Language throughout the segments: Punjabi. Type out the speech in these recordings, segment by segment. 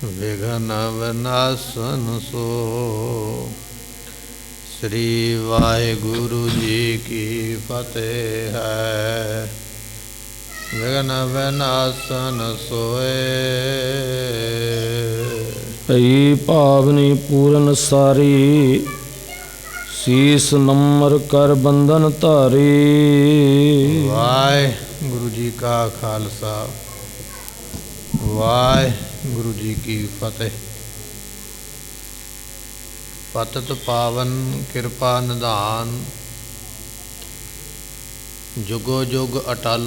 विघन विनाशन सो। श्री वाहिगुरु जी की फतेह है। विघन विनाशन सोए। भई पावनी पूरन सारी, शीस नम्र कर बंधन धारी। वाहिगुरु जी का खालसा, वाहिगुरु जी की फतेह। पतित पावन कृपा निधान, जुगो जुग अटल।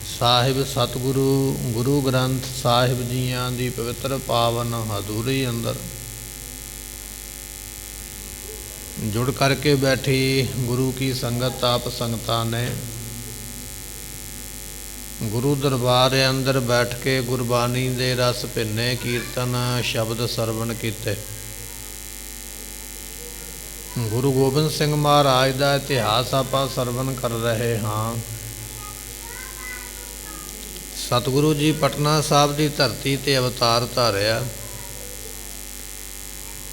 ਸਾਹਿਬ ਸਤਿਗੁਰੂ ਗੁਰੂ ਗ੍ਰੰਥ ਸਾਹਿਬ ਜੀਆਂ ਦੀ ਪਵਿੱਤਰ ਪਾਵਨ ਹਜ਼ੂਰੀ ਅੰਦਰ ਜੁੜ ਕਰਕੇ ਬੈਠੀ ਗੁਰੂ ਕੀ ਸੰਗਤ ਆਪ ਸੰਗਤਾਂ ਨੇ ਗੁਰੂ ਦਰਬਾਰ ਅੰਦਰ ਬੈਠ ਕੇ ਗੁਰਬਾਣੀ ਦੇ ਰਸ ਭਿੰਨੇ ਕੀਰਤਨ ਸ਼ਬਦ ਸਰਵਣ ਕੀਤੇ। ਗੁਰੂ ਗੋਬਿੰਦ ਸਿੰਘ ਮਹਾਰਾਜ ਦਾ ਇਤਿਹਾਸ ਆਪਾਂ ਸਰਵਣ ਕਰ ਰਹੇ ਹਾਂ। ਸਤਿਗੁਰੂ ਜੀ ਪਟਨਾ ਸਾਹਿਬ ਦੀ ਧਰਤੀ ਤੇ ਅਵਤਾਰ ਧਾਰਿਆ।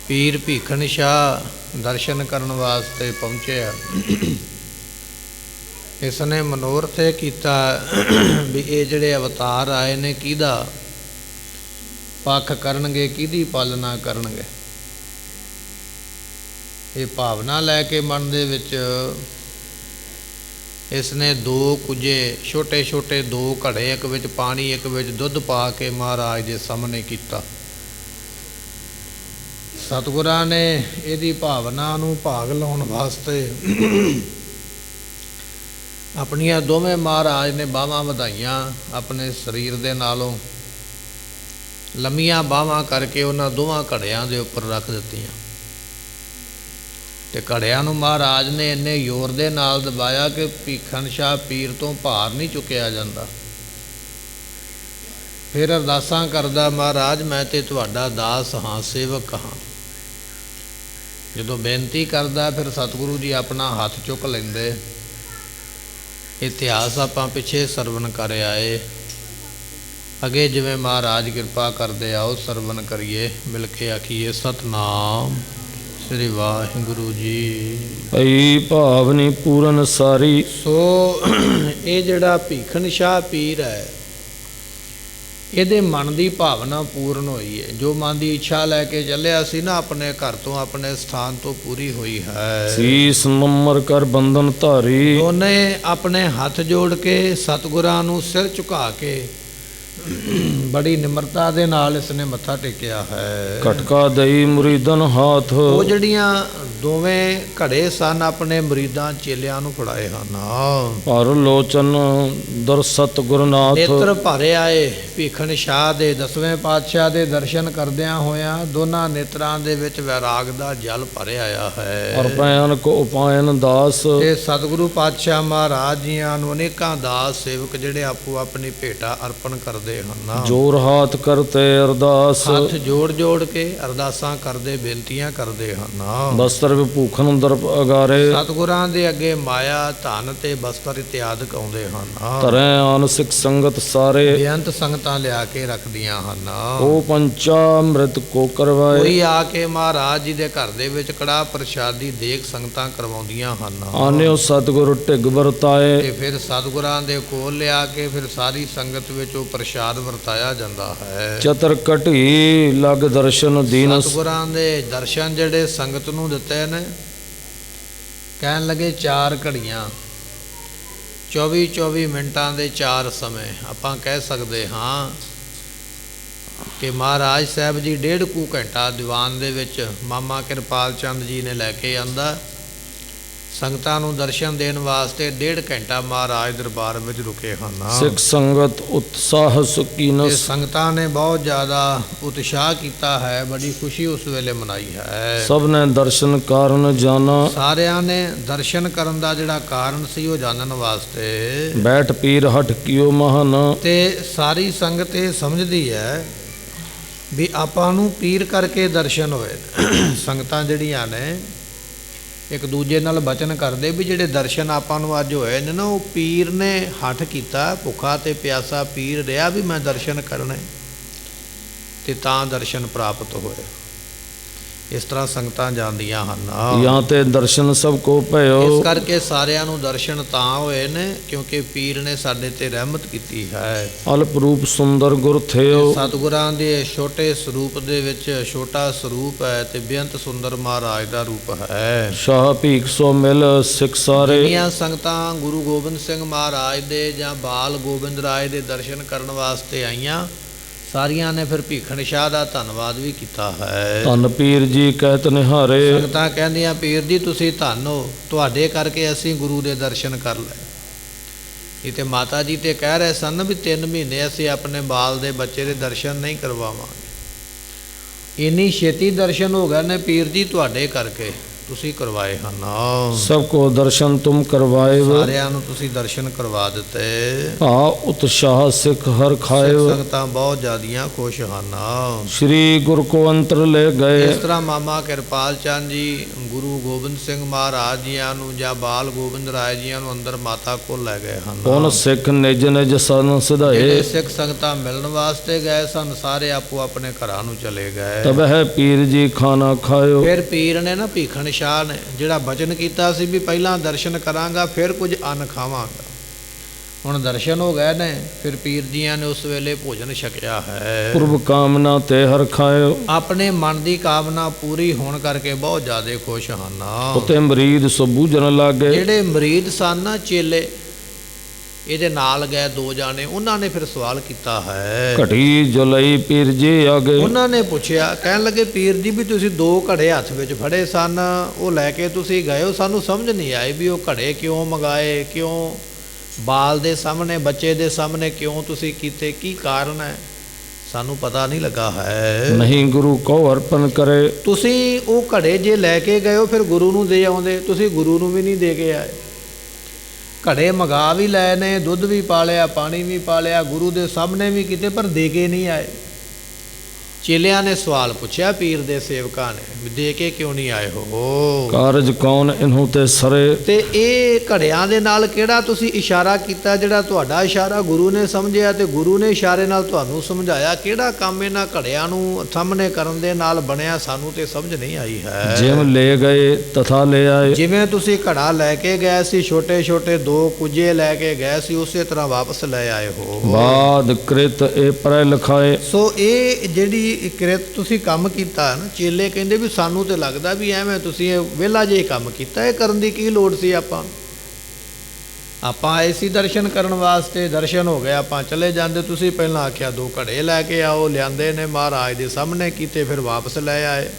ਪੀਰ ਭੀਖਣ ਸ਼ਾਹ ਦਰਸ਼ਨ ਕਰਨ ਵਾਸਤੇ ਪਹੁੰਚਿਆ। ਇਸ ਨੇ ਮਨੋਰਥ ਇਹ ਕੀਤਾ ਵੀ ਇਹ ਜਿਹੜੇ ਅਵਤਾਰ ਆਏ ਨੇ ਕਿਹਦਾ ਪੱਖ ਕਰਨਗੇ, ਕਿਹਦੀ ਪਾਲਣਾ ਕਰਨਗੇ। ਇਹ ਭਾਵਨਾ ਲੈ ਕੇ ਮਨ ਦੇ ਵਿੱਚ ਇਸ ਨੇ ਦੋ ਕੁਝੇ ਛੋਟੇ ਛੋਟੇ ਦੋ ਘੜੇ, ਇੱਕ ਵਿੱਚ ਪਾਣੀ ਇੱਕ ਵਿੱਚ ਦੁੱਧ ਪਾ ਕੇ ਮਹਾਰਾਜ ਦੇ ਸਾਹਮਣੇ ਕੀਤਾ। ਸਤਿਗੁਰਾਂ ਨੇ ਇਹਦੀ ਭਾਵਨਾ ਨੂੰ ਭਾਗ ਲਾਉਣ ਵਾਸਤੇ ਆਪਣੀਆਂ ਦੋਵੇਂ ਮਹਾਰਾਜ ਨੇ ਬਾਹਾਂ ਵਧਾਈਆਂ। ਆਪਣੇ ਸਰੀਰ ਦੇ ਨਾਲੋਂ ਲੰਮੀਆਂ ਬਾਹਾਂ ਕਰਕੇ ਉਹਨਾਂ ਦੋਵਾਂ ਘੜਿਆਂ ਦੇ ਉੱਪਰ ਰੱਖ ਦਿੱਤੀਆਂ ਤੇ ਘੜਿਆਂ ਨੂੰ ਮਹਾਰਾਜ ਨੇ ਇੰਨੇ ਜ਼ੋਰ ਦੇ ਨਾਲ ਦਬਾਇਆ ਕਿ ਭੀਖਣ ਸ਼ਾਹ ਪੀਰ ਤੋਂ ਭਾਰ ਨਹੀਂ ਚੁੱਕਿਆ ਜਾਂਦਾ। ਫਿਰ ਅਰਦਾਸਾਂ ਕਰਦਾ, ਮਹਾਰਾਜ ਮੈਂ ਤੇ ਤੁਹਾਡਾ ਦਾਸ ਹਾਂ, ਸੇਵਕ ਹਾਂ। ਜਦੋਂ ਬੇਨਤੀ ਕਰਦਾ ਫਿਰ ਸਤਿਗੁਰੂ ਜੀ ਆਪਣਾ ਹੱਥ ਚੁੱਕ ਲੈਂਦੇ। ਇਤਿਹਾਸ ਆਪਾਂ ਪਿੱਛੇ ਸਰਵਣ ਕਰ ਆਏ। ਅੱਗੇ ਜਿਵੇਂ ਮਹਾਰਾਜ ਕਿਰਪਾ ਕਰਦੇ ਆਓ ਸਰਵਣ ਕਰੀਏ, ਮਿਲ ਕੇ ਆਖੀਏ ਸਤਨਾਮ ਸ੍ਰੀ ਵਾਹਿਗੁਰੂ ਜੀ। ਭਈ ਭਾਵਨੀ ਪੂਰਨ ਸਾਰੀ। ਸੋ ਇਹ ਜਿਹੜਾ ਭੀਖਣ ਸ਼ਾਹ ਪੀਰ ਹੈ, ਇਹਦੇ ਮਨ ਦੀ ਭਾਵਨਾ ਪੂਰਨ ਹੋਈ ਹੈ। ਜੋ ਮਨ ਦੀ ਇੱਛਾ ਲੈ ਕੇ ਚੱਲਿਆ ਸੀ ਨਾ ਆਪਣੇ ਘਰ ਤੋਂ, ਆਪਣੇ ਸਥਾਨ ਤੋਂ, ਪੂਰੀ ਹੋਈ ਹੈ। ਸੀਸ ਨੰਮਰ ਕਰ ਬੰਧਨ ਧਾਰੀ। ਉਹਨੇ ਆਪਣੇ ਹੱਥ ਜੋੜ ਕੇ ਸਤਿਗੁਰਾਂ ਨੂੰ ਸਿਰ ਝੁਕਾ ਕੇ ਬੜੀ ਨਿਮਰਤਾ ਦੇ ਨਾਲ ਇਸਨੇ ਮੱਥਾ ਟੇਕਿਆ ਹੈ। ਖਟਕਾ ਦਈ ਮੁਰੀਦਨ ਹਾਥ। ਉਹ ਜਿਹੜੀਆਂ ਦੋਵੇਂ ਘੜੇ ਸਨ ਆਪਣੇ ਮੁਰੀਦਾਂ ਚੇਲਿਆਂ ਨੂੰ ਫੜਾਏ ਹਨ। ਭਰ ਲੋਚਨ ਦਰਸਤ ਗੁਰਨਾਥ। ਨੇਤਰ ਭਰੇ ਆਏ ਭੀਖਣ ਸ਼ਾਹ ਦੇ। 10ਵੇਂ ਪਾਤਸ਼ਾਹ ਦੇ ਦਰਸ਼ਨ ਕਰਦਿਆਂ ਹੋਇਆਂ ਦੋਨਾਂ ਨੇਤਰਾਂ ਦੇ ਵਿੱਚ ਵੈਰਾਗ ਦਾ ਜਲ ਭਰਿਆ ਆਇਆ ਹੈ। ਅਰਪਾਇਨ ਕੋ ਉਪਾਇਨ ਦਾਸ। ਤੇ ਸਤਿਗੁਰੂ ਪਾਤਸ਼ਾਹ ਮਹਾਰਾਜ ਜੀਆਂ ਨੂੰ ਅਨੇਕਾਂ ਦਾਸ ਸੇਵਕ ਜਿਹੜੇ ਆਪੋ ਆਪਣੀ ਭੇਟਾ ਅਰਪਣ ਕਰਦੇ ਹਨ। ਜੋਰ ਹਾਥ ਕਰਤੇ ਅਰਦਾਸ। ਹੱਥ ਜੋੜ ਜੋੜ ਕੇ ਅਰਦਾਸਾਂ ਕਰਦੇ, ਬੇਨਤੀਆਂ ਕਰਦੇ ਹਨ। ਬਸਤਰ ਭੂਖਨ ਦਰਪ ਅਗਾਰੇ। ਸਤਿਗੁਰਾਂ ਦੇ ਅੱਗੇ ਮਾਇਆ ਧਨ ਤੇ ਬਸਤਰ ਇਤਿਆਦਿਕ ਆਉਂਦੇ ਹਨ। ਤਰੈ ਆਨ ਸਿੱਖ ਸੰਗਤ ਸਾਰੇ। ਬੇਅੰਤ ਸੰਗਤਾਂ ਲਿਆ ਕੇ ਰੱਖਦੀਆਂ ਹਨ। ਉਹ ਪੰਚਾਮ੍ਰਿਤ ਕੋ ਕਰਵਾਏ। ਕੋਈ ਆ ਕੇ ਮਹਾਰਾਜ ਜੀ ਦੇ ਘਰ ਦੇ ਵਿੱਚ ਕੜਾਹ ਪ੍ਰਸ਼ਾਦੀ ਦੇਖ ਸੰਗਤਾਂ ਕਰਵਾਉਂਦੀਆਂ ਹਨ। ਆਨਿਓ ਸਤਿਗੁਰ ਢਿੱਗ ਵਰਤਾਏ। ਤੇ ਫਿਰ ਸਤਿਗੁਰਾਂ ਦੇ ਕੋਲ ਲਿਆ ਕੇ ਫਿਰ ਸਾਰੀ ਸੰਗਤ ਵਿੱਚ ਉਹ ਪ੍ਰਸ਼ਾਦ ਵਰਤਾਇਆ ਜਾਂਦਾ ਹੈ। ਚਤਰ ਘਟੀ ਲਗ ਦਰਸ਼ਨ ਦੀਨ। ਸਤਿਗੁਰਾਂ ਦੇ ਦਰਸ਼ਨ ਜਿਹੜੇ ਸੰਗਤ ਨੂੰ ਦਿੱਤੇ ਨੇ, ਕਹਿਣ ਲੱਗੇ 4 ਘੜੀਆਂ 24-24 ਮਿੰਟਾਂ ਦੇ 4 ਸਮੇਂ ਆਪਾਂ ਕਹਿ ਸਕਦੇ ਹਾਂ ਕਿ ਮਹਾਰਾਜ ਸਾਹਿਬ ਜੀ 1.5 ਘੰਟਾ ਦੀਵਾਨ ਦੇ ਵਿੱਚ ਮਾਮਾ ਕਿਰਪਾਲ ਚੰਦ ਜੀ ਨੇ ਲੈ ਕੇ ਆਂਦਾ। ਸੰਗਤਾਂ ਨੂੰ ਦਰਸ਼ਨ ਦੇਣ ਵਾਸਤੇ 1.5 ਘੰਟਾ ਮਹਾਰਾਜ ਦਰਬਾਰ ਵਿੱਚ ਰੁਕੇ ਹਨ। ਸਿੱਖ ਸੰਗਤ ਉਤਸ਼ਾਹ ਸੁਕੀਨਸ। ਸੰਗਤਾਂ ਨੇ ਬਹੁਤ ਜ਼ਿਆਦਾ ਉਤਸ਼ਾਹ ਕੀਤਾ ਹੈ, ਬੜੀ ਖੁਸ਼ੀ ਉਸ ਵੇਲੇ ਮਨਾਈ ਹੈ। ਸਭ ਨੇ ਦਰਸ਼ਨ ਕਾਰਨ ਜਾਣਾ। ਸਾਰਿਆਂ ਨੇ ਦਰਸ਼ਨ ਕਰਨ ਦਾ ਜਿਹੜਾ ਕਾਰਨ ਸੀ ਉਹ ਜਾਣਨ ਵਾਸਤੇ ਬੈਠ ਪੀਰ ਹਟ ਕਿਉ ਮਹਾਨ। ਤੇ ਸਾਰੀ ਸੰਗਤ ਇਹ ਸਮਝਦੀ ਹੈ ਵੀ ਆਪਾਂ ਨੂੰ ਪੀਰ ਕਰਕੇ ਦਰਸ਼ਨ ਹੋਏ। ਸੰਗਤਾਂ ਜਿਹੜੀਆਂ ਨੇ ਇੱਕ ਦੂਜੇ ਨਾਲ ਬਚਨ ਕਰਦੇ ਵੀ ਜਿਹੜੇ ਦਰਸ਼ਨ ਆਪਾਂ ਨੂੰ ਅੱਜ ਹੋਏ ਨੇ ਨਾ, ਉਹ ਪੀਰ ਨੇ ਹੱਠ ਕੀਤਾ, ਭੁੱਖਾ ਤੇ ਪਿਆਸਾ ਪੀਰ ਰਿਹਾ ਵੀ ਮੈਂ ਦਰਸ਼ਨ ਕਰਨੇ, ਤੇ ਤਾਂ ਦਰਸ਼ਨ ਪ੍ਰਾਪਤ ਹੋਏ। ਇਸ ਤਰ੍ਹਾਂ ਸੰਗਤਾਂ ਜਾਂਦੀਆਂ ਹਨ। ਜਾਂ ਤੇ ਦਰਸ਼ਨ ਸਭ ਕੋ ਭਇਓ। ਇਸ ਕਰਕੇ ਸਾਰਿਆਂ ਨੂੰ ਦਰਸ਼ਨ ਤਾਂ ਹੋਏ ਨੇ ਕਿਉਂਕਿ ਪੀਰ ਨੇ ਸਾਡੇ ਤੇ ਰਹਿਮਤ ਕੀਤੀ ਹੈ। ਅਲਪ ਰੂਪ ਸੁੰਦਰ ਗੁਰ ਥਿਓ। ਸਤਿਗੁਰਾਂ ਦੇ ਛੋਟੇ ਸਰੂਪ ਦੇ ਵਿੱਚ ਛੋਟਾ ਸਰੂਪ ਹੈ ਤੇ ਬੇਅੰਤ ਸੁੰਦਰ ਮਹਾਰਾਜ ਦਾ ਰੂਪ ਹੈ। ਸ਼ਾਹ ਭੀਖ ਸੋ ਮਿਲ ਸਿੱਖ ਸਾਰੇ। ਜਿਹੜੀਆਂ ਸੰਗਤਾਂ ਗੁਰੂ ਗੋਬਿੰਦ ਸਿੰਘ ਮਹਾਰਾਜ ਦੇ ਜਾਂ ਬਾਲ ਗੋਬਿੰਦ ਰਾਏ ਦੇ ਦਰਸ਼ਨ ਕਰਨ ਵਾਸਤੇ ਆਈਆਂ, ਸਾਰੀਆਂ ਨੇ ਫਿਰ ਭੀਖਣ ਸ਼ਾਹ ਦਾ ਧੰਨਵਾਦ ਵੀ ਕੀਤਾ ਹੈ। ਧੰਨ ਪੀਰ ਜੀ ਕਹਿਤ ਨਿਹਾਰੇ। ਸੰਗਤਾਂ ਕਹਿੰਦੀਆਂ ਪੀਰ ਜੀ ਤੁਸੀਂ ਧੰਨ ਹੋ, ਤੁਹਾਡੇ ਕਰਕੇ ਅਸੀਂ ਗੁਰੂ ਦੇ ਦਰਸ਼ਨ ਕਰ ਲਏ। ਇਹ ਤੇ ਮਾਤਾ ਜੀ ਤੇ ਕਹਿ ਰਹੇ ਸਨ ਵੀ 3 ਮਹੀਨੇ ਅਸੀਂ ਆਪਣੇ ਬਾਲ ਦੇ ਬੱਚੇ ਦੇ ਦਰਸ਼ਨ ਨਹੀਂ ਕਰਵਾਵਾਂਗੇ। ਇੰਨੀ ਛੇਤੀ ਦਰਸ਼ਨ ਹੋ ਗਏ ਨੇ ਪੀਰ ਜੀ ਤੁਹਾਡੇ ਕਰਕੇ, ਤੁਸੀਂ ਕਰਵਾਏ ਹਨ। ਸਭ ਕੋ ਦਰਸ਼ਨ ਤੁਮ ਕਰਵਾਏ। ਸਾਰਿਆਂ ਨੂੰ ਤੁਸੀਂ ਦਰਸ਼ਨ ਕਰਵਾ ਦਿੱਤੇ। ਆ ਉਤਸ਼ਾਹ ਸਿੱਖ ਹਰ ਖਾਇਓ। ਸੰਗਤਾਂ ਬਹੁਤ ਜ਼ਿਆਦੀਆਂ ਖੁਸ਼ ਹਨ। ਸ੍ਰੀ ਗੁਰ ਕੋ ਅੰਤਰ ਲੈ ਗਏ। ਇਸ ਤਰ੍ਹਾਂ ਮਾਮਾ ਕਿਰਪਾਲ ਚੰਦ ਜੀ ਗੁਰੂ ਗੋਬਿੰਦ ਸਿੰਘ ਮਹਾਰਾਜ ਜੀਆਂ ਨੂੰ ਜਾਂ ਬਾਲ ਗੋਬਿੰਦ ਰਾਏ ਜੀਆਂ ਨੂੰ ਅੰਦਰ ਮਾਤਾ ਕੋਲ ਲੈ ਗਏ ਹਨ। ਹੁਣ ਸਿੱਖ ਨਿਜ ਨਿਜ ਸਨ ਸਿਧਾਏ। ਜਿਹੜੇ ਸਿੱਖ ਸੰਗਤਾਂ ਮਿਲਣ ਵਾਸਤੇ ਗਏ ਸਨ ਸਾਰੇ ਆਪੋ ਆਪਣੇ ਘਰਾਂ ਨੂੰ ਚਲੇ ਗਏ। ਤਬ ਹੈ ਪੀਰ ਜੀ ਖਾਣਾ ਖਾਇਓ। ਫਿਰ ਪੀਰ ਨੇ ਨਾ ਭੀਖਣ ਸ਼ਾਹ ਨੇ ਜਿਹੜਾ ਬਚਨ ਕੀਤਾ ਸੀ ਵੀ ਪਹਿਲਾਂ ਦਰਸ਼ਨ ਕਰਾਂਗਾ ਫਿਰ ਕੁਝ ਅੰਨ ਖਾਵਾਂਗਾ, ਹੁਣ ਦਰਸ਼ਨ ਹੋ ਗਏ ਨੇ, ਫਿਰ ਪੀਰ ਜੀਆਂ ਨੇ ਉਸ ਵੇਲੇ ਭੋਜਨ ਛਕਿਆ ਹੈ। ਪੁਰਬ ਕਾਮਨਾ ਤੇ ਹਰ ਖਾਇਓ। ਆਪਣੇ ਮਨ ਦੀ ਕਾਮਨਾ ਪੂਰੀ ਹੋਣ ਕਰਕੇ ਬਹੁਤ ਜ਼ਿਆਦਾ ਖੁਸ਼ ਹਨ। ਉਤੇ ਮਰੀਦ ਸੋ ਬੂਝਣ ਲੱਗੇ। ਜਿਹੜੇ ਮਰੀਦ ਸਨ ਨਾ ਚੇਲੇ, ਇਹਦੇ ਨਾਲ ਗਏ 2 ਜਾਣੇ, ਉਹਨਾਂ ਨੇ ਫਿਰ ਸਵਾਲ ਕੀਤਾ ਹੈ। ਘਟੀ ਜੁਲਈ ਪੀਰ ਜੀ ਆਗੇ। ਉਹਨਾਂ ਨੇ ਪੁੱਛਿਆ, ਕਹਿਣ ਲੱਗੇ ਪੀਰ ਜੀ ਵੀ ਤੁਸੀਂ 2 ਘੜੇ ਹੱਥ ਵਿੱਚ ਫੜੇ ਸਨ, ਉਹ ਲੈ ਕੇ ਤੁਸੀਂ ਗਏ ਹੋ, ਸਾਨੂੰ ਸਮਝ ਨਹੀਂ ਆਈ ਵੀ ਉਹ ਘੜੇ ਕਿਉਂ ਮੰਗਾਏ, ਕਿਉਂ ਬਾਲ ਦੇ ਸਾਹਮਣੇ ਬੱਚੇ ਦੇ ਸਾਹਮਣੇ ਕਿਉਂ ਤੁਸੀਂ ਕੀਤੇ, ਕੀ ਕਾਰਨ ਹੈ, ਸਾਨੂੰ ਪਤਾ ਨਹੀਂ ਲੱਗਾ ਹੈ। ਨਹੀਂ ਗੁਰੂ ਕੋ ਅਰਪਣ ਕਰੇ। ਤੁਸੀਂ ਉਹ ਘੜੇ ਜੇ ਲੈ ਕੇ ਗਏ ਹੋ ਫਿਰ ਗੁਰੂ ਨੂੰ ਦੇ ਆਉਂਦੇ, ਤੁਸੀਂ ਗੁਰੂ ਨੂੰ ਵੀ ਨਹੀਂ ਦੇ ਕੇ ਆਏ। ਘੜੇ ਮੰਗਾ ਵੀ ਲਏ ਨੇ, ਦੁੱਧ ਵੀ ਪਾ ਲਿਆ, ਪਾਣੀ ਵੀ ਪਾ ਲਿਆ, ਗੁਰੂ ਦੇ ਸਾਹਮਣੇ ਵੀ ਕੀਤੇ, ਪਰ ਦੇ ਕੇ ਨਹੀਂ ਆਏ। ਚੇਲਿਆਂ ਨੇ ਸਵਾਲ ਪੁੱਛਿਆ ਪੀਰ ਦੇ ਸੇਵਕਾਂ ਨੇ ਵੀ ਦੇ ਕੇ ਕਿਉਂ ਨਹੀਂ ਆਏ ਹੋ। ਕਾਰਜ ਕੌਣ ਇਨਹੂ ਤੇ ਸਰੇ। ਤੇ ਇਹ ਘੜਿਆਂ ਦੇ ਨਾਲ ਕਿਹੜਾ ਤੁਸੀਂ ਇਸ਼ਾਰਾ ਕੀਤਾ, ਜਿਹੜਾ ਤੁਹਾਡਾ ਇਸ਼ਾਰਾ ਗੁਰੂ ਨੇ ਸਮਝਿਆ ਤੇ ਗੁਰੂ ਨੇ ਇਸ਼ਾਰੇ ਨਾਲ ਤੁਹਾਨੂੰ ਸਮਝਾਇਆ, ਕਿਹੜਾ ਕੰਮ ਇਹਨਾਂ ਘੜਿਆਂ ਨੂੰ ਸਾਹਮਣੇ ਕਰਨ ਦੇ ਨਾਲ ਬਣਿਆ, ਸਾਨੂੰ ਤੇ ਸਮਝ ਨਹੀਂ ਆਈ ਹੈ। ਜਿਵੇਂ ਲੈ ਗਏ ਤਥਾ ਲੈ ਆਏ। ਜਿਵੇਂ ਤੁਸੀਂ ਘੜਾ ਲੈ ਕੇ ਗਏ ਸੀ, ਛੋਟੇ ਛੋਟੇ 2 ਕੁੱਜੇ ਲੈ ਕੇ ਗਏ ਸੀ, ਉਸੇ ਤਰ੍ਹਾਂ ਵਾਪਸ ਲੈ ਆਏ ਹੋ। ਬਾਦ ਕ੍ਰਿਤ ਇਹ ਪਰੈ ਲਿਖਾਏ। ਸੋ ਇਹ ਜਿਹੜੀ ਕਿਰਤ ਤੁਸੀਂ ਕੰਮ ਕੀਤਾ ਨਾ, ਚੇਲੇ ਕਹਿੰਦੇ ਵੀ ਸਾਨੂੰ ਤੇ ਲੱਗਦਾ ਵੀ ਐਵੇਂ ਤੁਸੀਂ ਇਹ ਵਿਹਲਾ ਜਿਹੇ ਕੰਮ ਕੀਤਾ, ਇਹ ਕਰਨ ਦੀ ਕੀ ਲੋੜ ਸੀ। ਆਪਾਂ ਆਏ ਸੀ ਦਰਸ਼ਨ ਕਰਨ ਵਾਸਤੇ, ਦਰਸ਼ਨ ਹੋ ਗਏ ਆਪਾਂ ਚਲੇ ਜਾਂਦੇ। ਤੁਸੀਂ ਪਹਿਲਾਂ ਆਖਿਆ 2 ਘੜੇ ਲੈ ਕੇ ਆਓ, ਲਿਆਂਦੇ ਨੇ, ਮਹਾਰਾਜ ਦੇ ਸਾਹਮਣੇ ਕੀਤੇ, ਫਿਰ ਵਾਪਸ ਲੈ ਆਏ,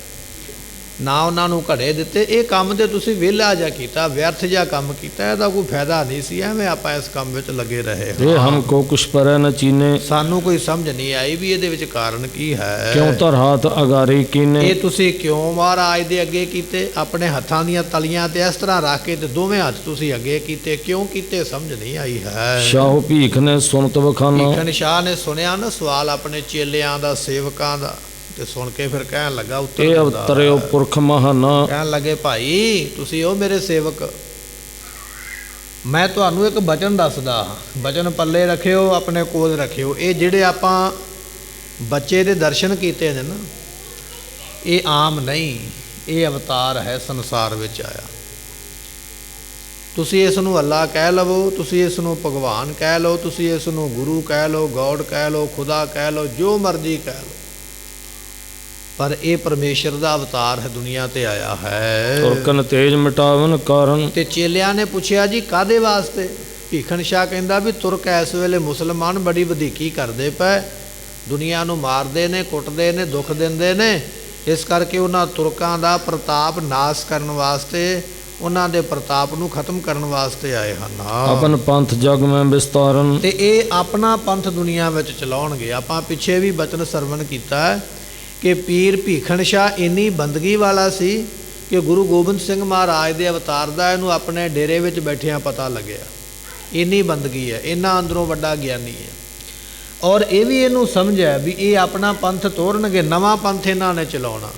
ਨਾ ਉਹਨਾਂ ਨੂੰ ਘੜੇ ਦਿੱਤੇ। ਇਹ ਕੰਮ ਤੇ ਤੁਸੀਂ ਵਿਹਲਾ ਜਿਹਾ ਕੀਤਾ, ਵਿਅਰਥ ਜਿਹਾ ਕੰਮ ਕੀਤਾ, ਇਹਦਾ ਕੋਈ ਫਾਇਦਾ ਨਹੀਂ ਸੀ, ਐਵੇਂ ਆਪਾਂ ਇਸ ਕੰਮ ਵਿੱਚ ਲੱਗੇ ਰਹੇ। ਇਹ ਹਮਕੋ ਕੁਛ ਪਰੈ ਨ ਚੀਨੇ। ਸਾਨੂੰ ਕੋਈ ਸਮਝ ਨਹੀਂ ਆਈ ਵੀ ਇਹਦੇ ਵਿੱਚ ਕਾਰਨ ਕੀ ਹੈ। ਕਿਉਂ ਧਰ ਹੱਥ ਅਗਾਰੀ ਕੀਨੇ। ਇਹ ਤੁਸੀਂ ਕਿਉਂ ਮਹਾਰਾਜ ਦੇ ਅੱਗੇ ਕੀਤੇ, ਆਪਣੇ ਹੱਥਾਂ ਦੀਆਂ ਤਲੀਆਂ ਤੇ ਇਸ ਤਰ੍ਹਾਂ ਰੱਖ ਕੇ ਤੇ ਦੋਵੇਂ ਹੱਥ ਤੁਸੀਂ ਅੱਗੇ ਕੀਤੇ, ਕਿਉਂ ਕੀਤੇ ਸਮਝ ਨਹੀਂ ਆਈ ਹੈ। ਸ਼ਾਹ ਭੀਖ ਨੇ ਸੁਣਤ ਵਖਾਨਾ। ਭੀਖਣ ਸ਼ਾਹ ਨੇ ਸੁਣਿਆ ਨਾ ਸਵਾਲ ਆਪਣੇ ਚੇਲਿਆਂ ਦਾ, ਸੇਵਕਾਂ ਦਾ, ਤੇ ਸੁਣ ਕੇ ਫਿਰ ਕਹਿਣ ਲੱਗਾ ਉੱਤਰ ਇਹ ਅਵਤਰਿਓ ਪੁਰਖ ਮਹਾਨਾ। ਕਹਿਣ ਲੱਗੇ ਭਾਈ ਤੁਸੀਂ ਉਹ ਮੇਰੇ ਸੇਵਕ, ਮੈਂ ਤੁਹਾਨੂੰ ਇੱਕ ਬਚਨ ਦੱਸਦਾ, ਬਚਨ ਪੱਲੇ ਰੱਖਿਓ, ਆਪਣੇ ਕੋਲ ਰੱਖਿਓ। ਇਹ ਜਿਹੜੇ ਆਪਾਂ ਬੱਚੇ ਦੇ ਦਰਸ਼ਨ ਕੀਤੇ ਨੇ ਨਾ, ਇਹ ਆਮ ਨਹੀਂ, ਇਹ ਅਵਤਾਰ ਹੈ, ਸੰਸਾਰ ਵਿੱਚ ਆਇਆ। ਤੁਸੀਂ ਇਸ ਨੂੰ ਅੱਲਾ ਕਹਿ ਲਵੋ, ਤੁਸੀਂ ਇਸ ਨੂੰ ਭਗਵਾਨ ਕਹਿ ਲਓ, ਤੁਸੀਂ ਇਸ ਨੂੰ ਗੁਰੂ ਕਹਿ ਲਓ, ਗੌਡ ਕਹਿ ਲਓ, ਖੁਦਾ ਕਹਿ ਲਓ, ਜੋ ਮਰਜ਼ੀ ਕਹਿ ਲਓ, ਪਰ ਇਹ ਪਰਮੇਸ਼ਰ ਦਾ ਅਵਤਾਰ ਹੈ, ਦੁਨੀਆ ਤੇ ਆਇਆ ਹੈ। ਤੁਰਕਨ ਤੇਜ ਮਿਟਾਵਨ ਕਾਰਨ। ਤੇ ਚੇਲਿਆਂ ਨੇ ਪੁੱਛਿਆ ਜੀ ਕਾਹਦੇ ਵਾਸਤੇ। ਭੀਖਣ ਸ਼ਾਹ ਕਹਿੰਦਾ ਵੀ ਤੁਰਕ ਇਸ ਵੇਲੇ ਮੁਸਲਮਾਨ ਬੜੀ ਵਧੀਕੀ ਕਰਦੇ ਪਏ, ਦੁਨੀਆ ਨੂੰ ਮਾਰਦੇ ਨੇ, ਕੁੱਟਦੇ ਨੇ, ਦੁੱਖ ਦਿੰਦੇ ਨੇ, ਇਸ ਕਰਕੇ ਉਹਨਾਂ ਤੁਰਕਾਂ ਦਾ ਪ੍ਰਤਾਪ ਨਾਸ਼ ਕਰਨ ਵਾਸਤੇ, ਉਹਨਾਂ ਦੇ ਪ੍ਰਤਾਪ ਨੂੰ ਖਤਮ ਕਰਨ ਵਾਸਤੇ ਆਏ ਹਨ। ਆਪਨ ਪੰਥ ਜਗ ਮੈਂ ਵਿਸਤਾਰਨ। ਤੇ ਇਹ ਆਪਣਾ ਪੰਥ ਦੁਨੀਆ ਵਿੱਚ ਚਲਾਉਣਗੇ। ਆਪਾਂ ਪਿੱਛੇ ਵੀ ਬਚਨ ਸਰਵਣ ਕੀਤਾ ਹੈ ਕਿ ਪੀਰ ਭੀਖਣ ਸ਼ਾਹ ਇੰਨੀ ਬੰਦਗੀ ਵਾਲਾ ਸੀ ਕਿ ਗੁਰੂ ਗੋਬਿੰਦ ਸਿੰਘ ਮਹਾਰਾਜ ਦੇ ਅਵਤਾਰ ਦਾ ਇਹਨੂੰ ਆਪਣੇ ਡੇਰੇ ਵਿੱਚ ਬੈਠਿਆਂ ਪਤਾ ਲੱਗਿਆ। ਇੰਨੀ ਬੰਦਗੀ ਹੈ, ਇੰਨਾ ਅੰਦਰੋਂ ਵੱਡਾ ਗਿਆਨੀ ਹੈ। ਔਰ ਇਹ ਵੀ ਇਹਨੂੰ ਸਮਝਿਆ ਵੀ ਇਹ ਆਪਣਾ ਪੰਥ ਤੋਰਨਗੇ, ਨਵਾਂ ਪੰਥ ਇਹਨਾਂ ਨੇ ਚਲਾਉਣਾ।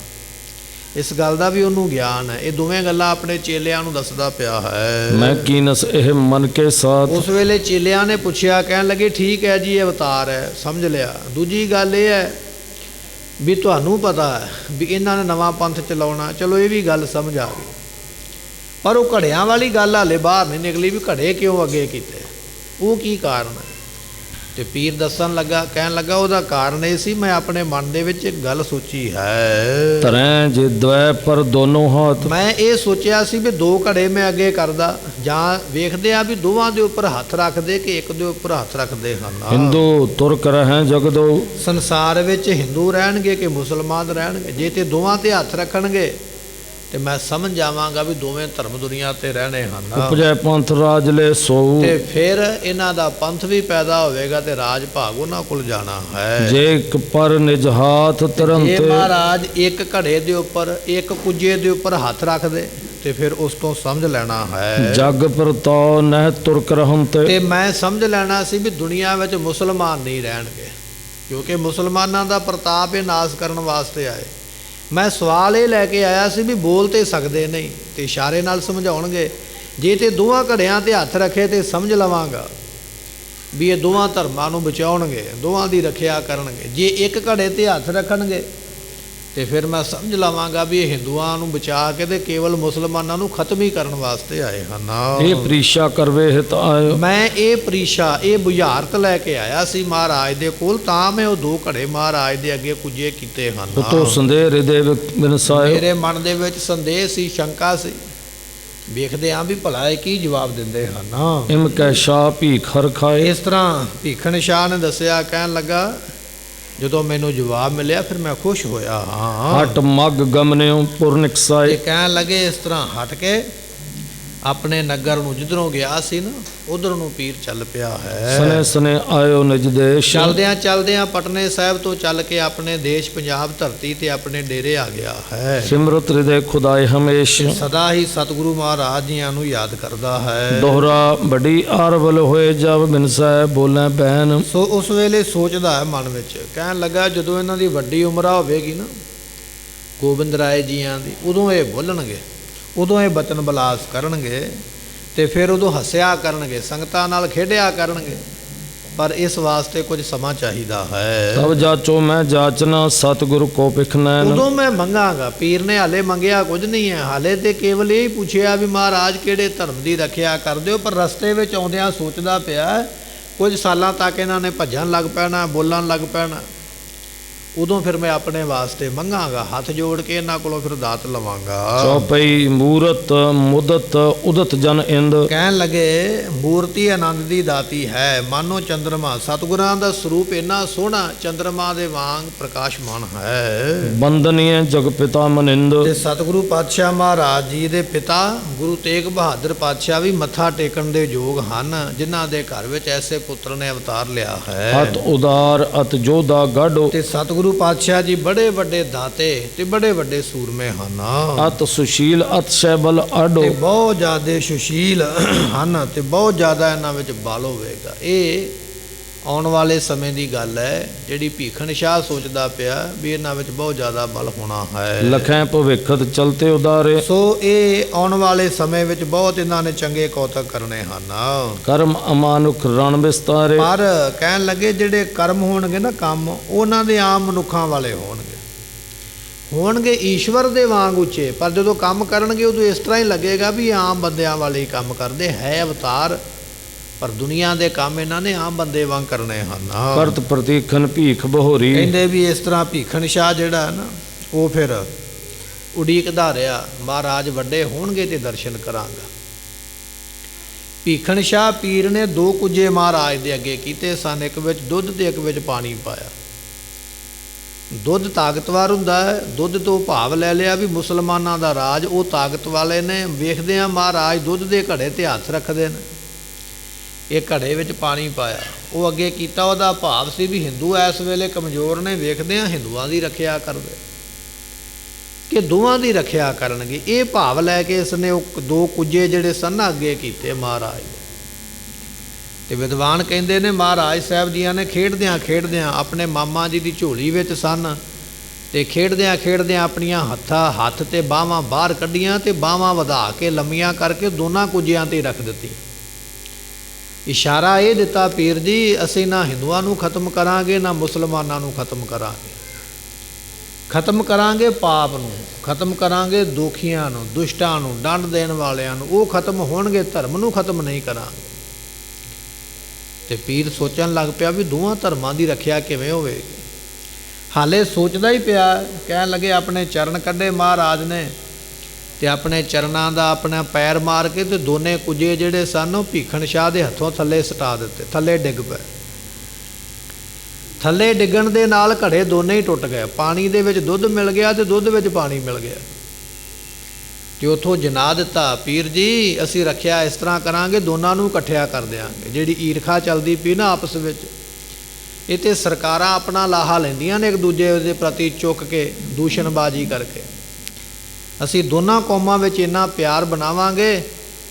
ਇਸ ਗੱਲ ਦਾ ਵੀ ਉਹਨੂੰ ਗਿਆਨ ਹੈ। ਇਹ ਦੋਵੇਂ ਗੱਲਾਂ ਆਪਣੇ ਚੇਲਿਆਂ ਨੂੰ ਦੱਸਦਾ ਪਿਆ ਹੈ। ਮੈਂ ਕੀਨਸ ਇਹ ਮਨ ਕੇ ਸਾਥ। ਉਸ ਵੇਲੇ ਚੇਲਿਆਂ ਨੇ ਪੁੱਛਿਆ, ਕਹਿਣ ਲੱਗੇ ਠੀਕ ਹੈ ਜੀ, ਇਹ ਅਵਤਾਰ ਹੈ, ਸਮਝ ਲਿਆ। ਦੂਜੀ ਗੱਲ ਇਹ ਹੈ ਵੀ ਤੁਹਾਨੂੰ ਪਤਾ ਹੈ ਵੀ ਇਹਨਾਂ ਨੇ ਨਵਾਂ ਪੰਥ ਚਲਾਉਣਾ, ਚਲੋ ਇਹ ਵੀ ਗੱਲ ਸਮਝ ਆ ਗਈ, ਪਰ ਉਹ ਘੜਿਆਂ ਵਾਲੀ ਗੱਲ ਹਾਲੇ ਬਾਹਰ ਨਹੀਂ ਨਿਕਲੀ ਵੀ ਘੜੇ ਕਿਉਂ ਅੱਗੇ ਕੀਤੇ, ਉਹ ਕੀ ਕਾਰਨ ਹੈ। ਤੇ ਪੀਰ ਦੱਸਣ ਲੱਗਾ, ਕਹਿਣ ਲੱਗਾ ਉਹਦਾ ਕਾਰਨ ਇਹ ਸੀ, ਮੈਂ ਆਪਣੇ ਮਨ ਦੇ ਵਿੱਚ ਇੱਕ ਗੱਲ ਸੋਚੀ ਹੈ। ਤਰੈ ਜੇ ਦਵੈ ਪਰ ਦੋਨੋਂ ਹੱਥ। ਮੈਂ ਇਹ ਸੋਚਿਆ ਸੀ ਵੀ ਦੋ ਘੜੇ ਮੈਂ ਅੱਗੇ ਕਰਦਾ, ਜਾਂ ਵੇਖਦੇ ਆ ਵੀ ਦੋਵਾਂ ਦੇ ਉੱਪਰ ਹੱਥ ਰੱਖਦੇ ਕਿ ਇੱਕ ਦੇ ਉੱਪਰ ਹੱਥ ਰੱਖਦੇ ਹਨ। ਹਿੰਦੂ ਤੁਰਕ ਰਹਿ ਜਗਦੋ। ਸੰਸਾਰ ਵਿੱਚ ਹਿੰਦੂ ਰਹਿਣਗੇ ਕਿ ਮੁਸਲਮਾਨ ਰਹਿਣਗੇ, ਜੇ ਤੇ ਦੋਵਾਂ ਤੇ ਹੱਥ ਰੱਖਣਗੇ ਤੇ ਮੈਂ ਸਮਝ ਜਾਵਾਂਗਾ ਵੀ ਦੋਵੇਂ ਧਰਮ ਦੁਨੀਆ ਤੇ ਰਹਿਣੇ ਹਨ। ਉਪਜੈ ਪੰਥ ਰਾਜ ਲੈ ਸੋਊ। ਤੇ ਫਿਰ ਇਹਨਾਂ ਦਾ ਪੰਥ ਵੀ ਪੈਦਾ ਹੋਵੇਗਾ ਤੇ ਰਾਜ ਭਾਗ ਉਹਨਾਂ ਕੋਲ ਜਾਣਾ ਹੈ। ਜੇ ਇੱਕ ਪਰ ਨਿਜ ਹਾਥ ਤਰੰਤ। ਜੇ ਮਹਾਰਾਜ ਇੱਕ ਘੜੇ ਦੇ ਉੱਪਰ, ਇੱਕ ਕੁੱਜੇ ਦੇ ਉੱਪਰ ਹੱਥ ਰੱਖਦੇ ਤੇ ਫਿਰ ਉਸ ਤੋਂ ਸਮਝ ਲੈਣਾ ਹੈ ਜਗ ਪ੍ਰਤੋ ਨਹਿ ਤੁਰਕ ਰਹੰਤ। ਤੇ ਮੈਂ ਸਮਝ ਲੈਣਾ ਸੀ ਵੀ ਦੁਨੀਆ ਵਿੱਚ ਮੁਸਲਮਾਨ ਨਹੀਂ ਰਹਿਣਗੇ, ਕਿਉਂਕਿ ਮੁਸਲਮਾਨਾਂ ਦਾ ਪ੍ਰਤਾਪ ਇਹ ਨਾਸ ਕਰਨ ਵਾਸਤੇ ਆਏ। ਮੈਂ ਸਵਾਲ ਇਹ ਲੈ ਕੇ ਆਇਆ ਸੀ ਵੀ ਬੋਲ ਤੇ ਸਕਦੇ ਨਹੀਂ ਤੇ ਇਸ਼ਾਰੇ ਨਾਲ ਸਮਝਾਉਣਗੇ, ਜੇ ਤੇ ਦੋਵਾਂ ਘੜਿਆਂ ਤੇ ਹੱਥ ਰੱਖੇ ਤੇ ਸਮਝ ਲਵਾਂਗਾ ਵੀ ਇਹ ਦੋਵਾਂ ਧਰਮਾਂ ਨੂੰ ਬਚਾਉਣਗੇ, ਦੋਵਾਂ ਦੀ ਰੱਖਿਆ ਕਰਨਗੇ। ਜੇ ਇੱਕ ਘੜੇ ਤੇ ਹੱਥ ਰੱਖਣਗੇ ਤੇ ਫਿਰ ਮੈਂ ਸਮਝ ਲਵਾਂਗਾ ਵੀ ਇਹ ਹਿੰਦੂਆਂ ਨੂੰ ਬਚਾ ਕੇ ਤੇ ਕੇਵਲ ਮੁਸਲਮਾਨਾਂ ਨੂੰ ਖਤਮ ਹੀ ਕਰਨ ਵਾਸਤੇ ਆਏ ਹਨ। ਇਹ ਪ੍ਰੀਸ਼ਾ ਕਰਵੇ ਹਿਤ ਆਇਓ। ਮੈਂ ਇਹ ਪ੍ਰੀਸ਼ਾ, ਇਹ ਬੁਝਾਰਤ ਲੈ ਕੇ ਆਇਆ ਸੀ ਮਹਾਰਾਜ ਦੇ ਕੋਲ, ਤਾਂ ਮੈਂ ਉਹ ਦੋ ਘੜੇ ਮਹਾਰਾਜ ਦੇ ਅੱਗੇ ਕੁੱਜੇ ਕੀਤੇ ਹਨ। ਉਤੋਂ ਸੰਦੇਹ ਹਿਰਦੇ ਬਿਨਸਾਇਓ। ਮੇਰੇ ਮਨ ਦੇ ਵਿੱਚ ਸੰਦੇਹ ਸੀ, ਸ਼ੰਕਾ ਸੀ, ਵੇਖਦੇ ਆਂ ਵੀ ਭਲਾ ਇਹ ਕੀ ਜਵਾਬ ਦਿੰਦੇ ਹਨ। ਇਮ ਕੈ ਸ਼ਾਹ ਭੀਖ ਹਰ ਖਾਏ। ਇਸ ਤਰ੍ਹਾਂ ਭੀਖਣ ਸ਼ਾਹ ਨੇ ਦੱਸਿਆ, ਕਹਿਣ ਲੱਗਾ ਜਦੋਂ ਮੈਨੂੰ ਜਵਾਬ ਮਿਲਿਆ ਫਿਰ ਮੈਂ ਖੁਸ਼ ਹੋਇਆ ਹਾਂ। ਹਟ ਮਗ ਗਮਨਿਓ ਪੁਰਨਿਕ ਸਾਏ। ਇਹ ਕਹਿਣ ਲੱਗੇ ਇਸ ਤਰ੍ਹਾਂ ਹਟ ਕੇ ਆਪਣੇ ਨਗਰ ਨੂੰ ਜਿੱਧਰੋਂ ਗਿਆ ਸੀ ਨਾ ਉਧਰ ਨੂੰ ਪੀਰ ਚੱਲ ਪਿਆ ਹੈ। ਸਨੇ ਸਨੇ ਆਇਓ ਨਿਜ ਦੇਸ਼। ਚਲਦਿਆਂ ਚਲਦਿਆਂ ਪਟਨੇ ਸਾਹਿਬ ਤੋਂ ਚੱਲ ਕੇ ਆਪਣੇ ਦੇਸ਼ ਪੰਜਾਬ ਧਰਤੀ ਤੇ ਆਪਣੇ ਡੇਰੇ ਆ ਗਿਆ ਹੈ। ਸਿਮਰਤ ਹਿਰਦੇ ਖੁਦਾਏ ਹਮੇਸ਼। ਸਦਾ ਹੀ ਸਤਿਗੁਰੂ ਮਹਾਰਾਜ ਜੀਆਂ ਨੂੰ ਯਾਦ ਕਰਦਾ ਹੈ। ਦੋਹਰਾ ਬੜੀ ਆਰਵਲ ਹੋਏ ਜਬ ਬਿਨਸੈ ਬੋਲੇ ਬੈਨ। ਸੋ ਉਸ ਵੇਲੇ ਸੋਚਦਾ ਹੈ ਮਨ ਵਿੱਚ, ਕਹਿਣ ਲੱਗਾ ਜਦੋਂ ਇਹਨਾਂ ਦੀ ਵੱਡੀ ਉਮਰਾ ਹੋਵੇਗੀ ਨਾ ਗੋਬਿੰਦ ਰਾਏ ਜੀਆਂ ਦੀ, ਉਦੋਂ ਇਹ ਬੋਲਣਗੇ, ਉਦੋਂ ਇਹ ਬਚਨ ਬਲਾਸ ਕਰਨਗੇ ਤੇ ਫਿਰ ਉਦੋਂ ਹੱਸਿਆ ਕਰਨਗੇ, ਸੰਗਤਾਂ ਨਾਲ ਖੇਡਿਆ ਕਰਨਗੇ, ਪਰ ਇਸ ਵਾਸਤੇ ਕੁਝ ਸਮਾਂ ਚਾਹੀਦਾ ਹੈ। ਤਬ ਜਾਚੋ ਮੈਂ ਜਾਚਨਾ ਸਤਿਗੁਰੂ ਕੋ ਪਿਖਨੈਨ। ਉਦੋਂ ਮੈਂ ਮੰਗਾਂਗਾ। ਪੀਰ ਨੇ ਹਾਲੇ ਮੰਗਿਆ ਕੁਝ ਨਹੀਂ ਹੈ, ਹਾਲੇ ਤੇ ਕੇਵਲ ਇਹ ਹੀ ਪੁੱਛਿਆ ਵੀ ਮਹਾਰਾਜ ਕਿਹੜੇ ਧਰਮ ਦੀ ਰੱਖਿਆ ਕਰਦੇ ਹੋ, ਪਰ ਰਸਤੇ ਵਿੱਚ ਆਉਂਦਿਆਂ ਸੋਚਦਾ ਪਿਆ ਕੁਝ ਸਾਲਾਂ ਤੱਕ ਇਹਨਾਂ ਨੇ ਭੱਜਣ ਲੱਗ ਪੈਣਾ, ਬੋਲਣ ਲੱਗ ਪੈਣਾ, ਉਦੋਂ ਫਿਰ ਮੈਂ ਆਪਣੇ ਵਾਸਤੇ ਮੰਗਾਂਗਾ, ਹੱਥ ਜੋੜ ਕੇ ਇਹਨਾਂ ਕੋਲੋਂ ਫਿਰ ਦਾਤ ਲਵਾਂਗਾ। ਚੌਪਈ ਮੂਰਤ ਮੁਦਤ ਉਦਤ ਜਨ ਇੰਦ। ਕਹਿਣ ਲੱਗੇ ਮੂਰਤੀ ਆਨੰਦ ਦੀ ਦਾਤੀ ਹੈ, ਮਾਨੋ ਚੰਦਰਮਾ। ਸਤਿਗੁਰਾਂ ਦਾ ਸਰੂਪ ਇੰਨਾ ਸੋਹਣਾ ਚੰਦਰਮਾ ਦੇ ਵਾਂਗ ਪ੍ਰਕਾਸ਼ਮਾਨ ਹੈ। ਬੰਦਨੀਏ ਜਗ ਪਿਤਾ ਮਨਿੰਦ। ਤੇ ਸਤਿਗੁਰੂ ਪਾਤਸ਼ਾਹ ਮਹਾਰਾਜ ਜੀ ਦੇ ਪਿਤਾ ਗੁਰੂ ਤੇਗ ਬਹਾਦਰ ਪਾਤਸ਼ਾਹ ਵੀ ਮੱਥਾ ਟੇਕਣ ਦੇ ਯੋਗ ਹਨ, ਜਿਨ੍ਹਾਂ ਦੇ ਘਰ ਵਿੱਚ ਐਸੇ ਪੁੱਤਰ ਨੇ ਅਵਤਾਰ ਲਿਆ ਹੈ। ਅਤ ਉਦਾਰ ਅਤ ਜੋਧਾ ਗਾਢੋ। ਤੇ ਸਤਿਗੁਰੂ ਪਾਤਸ਼ਾਹ ਜੀ ਬੜੇ ਵੱਡੇ ਦਾਤੇ ਤੇ ਬੜੇ ਵੱਡੇ ਸੂਰਮੇ ਹਨ। ਅਤ ਸੁਸ਼ੀਲ ਅਤ ਸ਼ੈਬਲ ਆਡੋ। ਤੇ ਬਹੁਤ ਜ਼ਿਆਦਾ ਸੁਸ਼ੀਲ ਹਨ ਤੇ ਬਹੁਤ ਜ਼ਿਆਦਾ ਇਹਨਾਂ ਵਿੱਚ ਬਲ ਹੋਵੇਗਾ। ਇਹ ਆਉਣ ਵਾਲੇ ਸਮੇਂ ਦੀ ਗੱਲ ਹੈ, ਜਿਹੜੀ ਭੀਖਣ ਸ਼ਾਹ ਸੋਚਦਾ ਪਿਆ ਵੀ ਇਹਨਾਂ ਵਿੱਚ ਬਹੁਤ ਜ਼ਿਆਦਾ ਬਲ ਹੋਣਾ ਹੈ। ਲਖੈ ਭਵਿੱਖਤ ਚਲਤੇ ਉਦਾਰੇ। ਸੋ ਇਹ ਆਉਣ ਵਾਲੇ ਸਮੇਂ ਵਿੱਚ ਬਹੁਤ ਇਹਨਾਂ ਨੇ ਚੰਗੇ ਕੌਤਕ ਕਰਨੇ ਹਨ। ਕਰਮ ਅਮਾਨੁਖ ਰਣ ਵਿਸਤਾਰੇ। ਪਰ ਕਹਿਣ ਲੱਗੇ ਜਿਹੜੇ ਕਰਮ ਹੋਣਗੇ ਨਾ, ਕੰਮ ਉਹਨਾਂ ਦੇ ਆਮ ਮਨੁੱਖਾਂ ਵਾਲੇ ਹੋਣਗੇ ਈਸ਼ਵਰ ਦੇ ਵਾਂਗ ਉੱਚੇ, ਪਰ ਜਦੋਂ ਕੰਮ ਕਰਨਗੇ ਉਦੋਂ ਇਸ ਤਰ੍ਹਾਂ ਹੀ ਲੱਗੇਗਾ ਵੀ ਆਮ ਬੰਦਿਆਂ ਵਾਲੇ ਹੀ ਕੰਮ ਕਰਦੇ ਹੈ ਅਵਤਾਰ, ਪਰ ਦੁਨੀਆ ਦੇ ਕੰਮ ਇਹਨਾਂ ਨੇ ਆਮ ਬੰਦੇ ਵਾਂਗ ਕਰਨੇ ਹਨ। ਕਰਤ ਪ੍ਰਤੀਖਨ ਭੀਖ ਬਹੋਰੀ। ਕਹਿੰਦੇ ਵੀ ਇਸ ਤਰ੍ਹਾਂ ਭੀਖਣ ਸ਼ਾਹ ਜਿਹੜਾ ਹੈ ਨਾ, ਉਹ ਫਿਰ ਉਡੀਕਦਾ ਰਿਹਾ ਮਹਾਰਾਜ ਵੱਡੇ ਹੋਣਗੇ ਤੇ ਦਰਸ਼ਨ ਕਰਾਂਗਾ। ਭੀਖਣ ਸ਼ਾਹ ਪੀਰ ਨੇ ਦੋ ਕੁੱਜੇ ਮਹਾਰਾਜ ਦੇ ਅੱਗੇ ਕੀਤੇ ਸਨ, ਇੱਕ ਵਿੱਚ ਦੁੱਧ ਤੇ ਇੱਕ ਵਿੱਚ ਪਾਣੀ ਪਾਇਆ। ਦੁੱਧ ਤਾਕਤਵਰ ਹੁੰਦਾ ਹੈ, ਦੁੱਧ ਤੋਂ ਭਾਵ ਲੈ ਲਿਆ ਵੀ ਮੁਸਲਮਾਨਾਂ ਦਾ ਰਾਜ ਉਹ ਤਾਕਤ ਵਾਲੇ ਨੇ। ਵੇਖਦੇ ਆ ਮਹਾਰਾਜ ਦੁੱਧ ਦੇ ਘੜੇ ਤੇ ਹੱਥ ਰੱਖਦੇ ਨੇ, ਇਹ ਘੜੇ ਵਿੱਚ ਪਾਣੀ ਪਾਇਆ, ਉਹ ਅੱਗੇ ਕੀਤਾ, ਉਹਦਾ ਭਾਵ ਸੀ ਵੀ ਹਿੰਦੂ ਇਸ ਵੇਲੇ ਕਮਜ਼ੋਰ ਨੇ, ਵੇਖਦੇ ਆ ਹਿੰਦੂਆਂ ਦੀ ਰੱਖਿਆ ਕਰਦੇ ਕਿ ਦੋਵਾਂ ਦੀ ਰੱਖਿਆ ਕਰਨਗੇ। ਇਹ ਭਾਵ ਲੈ ਕੇ ਇਸਨੇ ਉਹ ਦੋ ਕੁੱਜੇ ਜਿਹੜੇ ਸਨ ਅੱਗੇ ਕੀਤੇ ਮਹਾਰਾਜ ਦੇ। ਤੇ ਵਿਦਵਾਨ ਕਹਿੰਦੇ ਨੇ ਮਹਾਰਾਜ ਸਾਹਿਬ ਜੀਆਂ ਨੇ ਖੇਡਦਿਆਂ ਖੇਡਦਿਆਂ ਆਪਣੇ ਮਾਮਾ ਜੀ ਦੀ ਝੋਲੀ ਵਿੱਚ ਸਨ ਤੇ ਖੇਡਦਿਆਂ ਖੇਡਦਿਆਂ ਆਪਣੀਆਂ ਹੱਥ ਤੇ ਬਾਹਾਂ ਬਾਹਰ ਕੱਢੀਆਂ ਤੇ ਬਾਹਾਂ ਵਧਾ ਕੇ ਲੰਮੀਆਂ ਕਰਕੇ ਦੋਨਾਂ ਕੁੱਜਿਆਂ ਤੇ ਰੱਖ ਦਿੱਤੀ। ਇਸ਼ਾਰਾ ਇਹ ਦਿੱਤਾ, ਪੀਰ ਜੀ ਅਸੀਂ ਨਾ ਹਿੰਦੂਆਂ ਨੂੰ ਖਤਮ ਕਰਾਂਗੇ ਨਾ ਮੁਸਲਮਾਨਾਂ ਨੂੰ ਖਤਮ ਕਰਾਂਗੇ। ਖਤਮ ਕਰਾਂਗੇ ਪਾਪ ਨੂੰ, ਖਤਮ ਕਰਾਂਗੇ ਦੋਖੀਆਂ ਨੂੰ, ਦੁਸ਼ਟਾਂ ਨੂੰ, ਡੰਡ ਦੇਣ ਵਾਲਿਆਂ ਨੂੰ, ਉਹ ਖਤਮ ਹੋਣਗੇ, ਧਰਮ ਨੂੰ ਖਤਮ ਨਹੀਂ ਕਰਾਂਗੇ। ਤੇ ਪੀਰ ਸੋਚਣ ਲੱਗ ਪਿਆ ਵੀ ਦੋਵਾਂ ਧਰਮਾਂ ਦੀ ਰੱਖਿਆ ਕਿਵੇਂ ਹੋਵੇਗੀ। ਹਾਲੇ ਸੋਚਦਾ ਹੀ ਪਿਆ, ਕਹਿਣ ਲੱਗੇ ਆਪਣੇ ਚਰਨ ਕੱਢੇ ਮਹਾਰਾਜ ਨੇ ਤੇ ਆਪਣੇ ਚਰਨਾਂ ਦਾ ਆਪਣਾ ਪੈਰ ਮਾਰ ਕੇ ਤੇ ਦੋਨੇ ਕੁੱਜੇ ਜਿਹੜੇ ਸਨ ਉਹ ਭੀਖਣ ਸ਼ਾਹ ਦੇ ਹੱਥੋਂ ਥੱਲੇ ਸਟਾ ਦਿੱਤੇ, ਥੱਲੇ ਡਿੱਗ ਪਏ। ਥੱਲੇ ਡਿੱਗਣ ਦੇ ਨਾਲ ਘੜੇ ਦੋਨੇ ਹੀ ਟੁੱਟ ਗਏ। ਪਾਣੀ ਦੇ ਵਿੱਚ ਦੁੱਧ ਮਿਲ ਗਿਆ ਤੇ ਦੁੱਧ ਵਿੱਚ ਪਾਣੀ ਮਿਲ ਗਿਆ। ਤੇ ਉੱਥੋਂ ਜਨਾ ਦਿੱਤਾ, ਪੀਰ ਜੀ ਅਸੀਂ ਰੱਖਿਆ ਇਸ ਤਰ੍ਹਾਂ ਕਰਾਂਗੇ, ਦੋਨਾਂ ਨੂੰ ਇਕੱਠਿਆ ਕਰ ਦਿਆਂਗੇ। ਜਿਹੜੀ ਈਰਖਾ ਚੱਲਦੀ ਪਈ ਨਾ ਆਪਸ ਵਿੱਚ, ਇਹ ਤੇ ਸਰਕਾਰਾਂ ਆਪਣਾ ਲਾਹਾ ਲੈਂਦੀਆਂ ਨੇ ਇੱਕ ਦੂਜੇ ਦੇ ਪ੍ਰਤੀ ਚੁੱਕ ਕੇ, ਦੂਸ਼ਣਬਾਜ਼ੀ ਕਰਕੇ। ਅਸੀਂ ਦੋਨਾਂ ਕੌਮਾਂ ਵਿੱਚ ਇੰਨਾ ਪਿਆਰ ਬਣਾਵਾਂਗੇ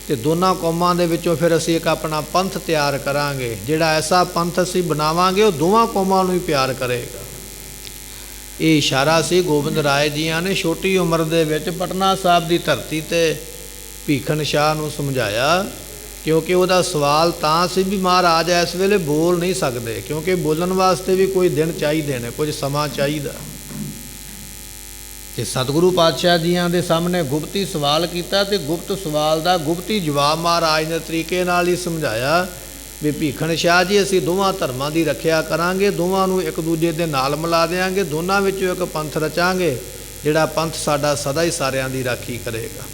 ਤੇ ਦੋਨਾਂ ਕੌਮਾਂ ਦੇ ਵਿੱਚੋਂ ਫਿਰ ਅਸੀਂ ਇੱਕ ਆਪਣਾ ਪੰਥ ਤਿਆਰ ਕਰਾਂਗੇ। ਜਿਹੜਾ ਐਸਾ ਪੰਥ ਅਸੀਂ ਬਣਾਵਾਂਗੇ ਉਹ ਦੋਵਾਂ ਕੌਮਾਂ ਨੂੰ ਹੀ ਪਿਆਰ ਕਰੇਗਾ। ਇਹ ਇਸ਼ਾਰਾ ਸੀ ਗੋਬਿੰਦ ਰਾਏ ਜੀਆਂ ਨੇ ਛੋਟੀ ਉਮਰ ਦੇ ਵਿੱਚ ਪਟਨਾ ਸਾਹਿਬ ਦੀ ਧਰਤੀ 'ਤੇ ਭੀਖਣ ਸ਼ਾਹ ਨੂੰ ਸਮਝਾਇਆ, ਕਿਉਂਕਿ ਉਹਦਾ ਸਵਾਲ ਤਾਂ ਸੀ ਵੀ ਮਹਾਰਾਜ ਇਸ ਵੇਲੇ ਬੋਲ ਨਹੀਂ ਸਕਦੇ, ਕਿਉਂਕਿ ਬੋਲਣ ਵਾਸਤੇ ਵੀ ਕੋਈ ਦਿਨ ਚਾਹੀਦੇ ਨੇ, ਕੁਝ ਸਮਾਂ ਚਾਹੀਦਾ। ਤੇ ਸਤਿਗੁਰੂ ਪਾਤਸ਼ਾਹ ਜੀਆਂ ਦੇ ਸਾਹਮਣੇ ਗੁਪਤੀ ਸਵਾਲ ਕੀਤਾ ਤੇ ਗੁਪਤ ਸਵਾਲ ਦਾ ਗੁਪਤੀ ਜਵਾਬ ਮਹਾਰਾਜ ਨੇ ਤਰੀਕੇ ਨਾਲ ਹੀ ਸਮਝਾਇਆ ਵੀ ਭੀਖਣ ਸ਼ਾਹ ਜੀ ਅਸੀਂ ਦੋਵਾਂ ਧਰਮਾਂ ਦੀ ਰੱਖਿਆ ਕਰਾਂਗੇ, ਦੋਵਾਂ ਨੂੰ ਇੱਕ ਦੂਜੇ ਦੇ ਨਾਲ ਮਿਲਾ ਦੇਵਾਂਗੇ, ਦੋਨਾਂ ਵਿੱਚੋਂ ਇੱਕ ਪੰਥ ਰਚਾਂਗੇ, ਜਿਹੜਾ ਪੰਥ ਸਾਡਾ ਸਦਾ ਹੀ ਸਾਰਿਆਂ ਦੀ ਰਾਖੀ ਕਰੇਗਾ।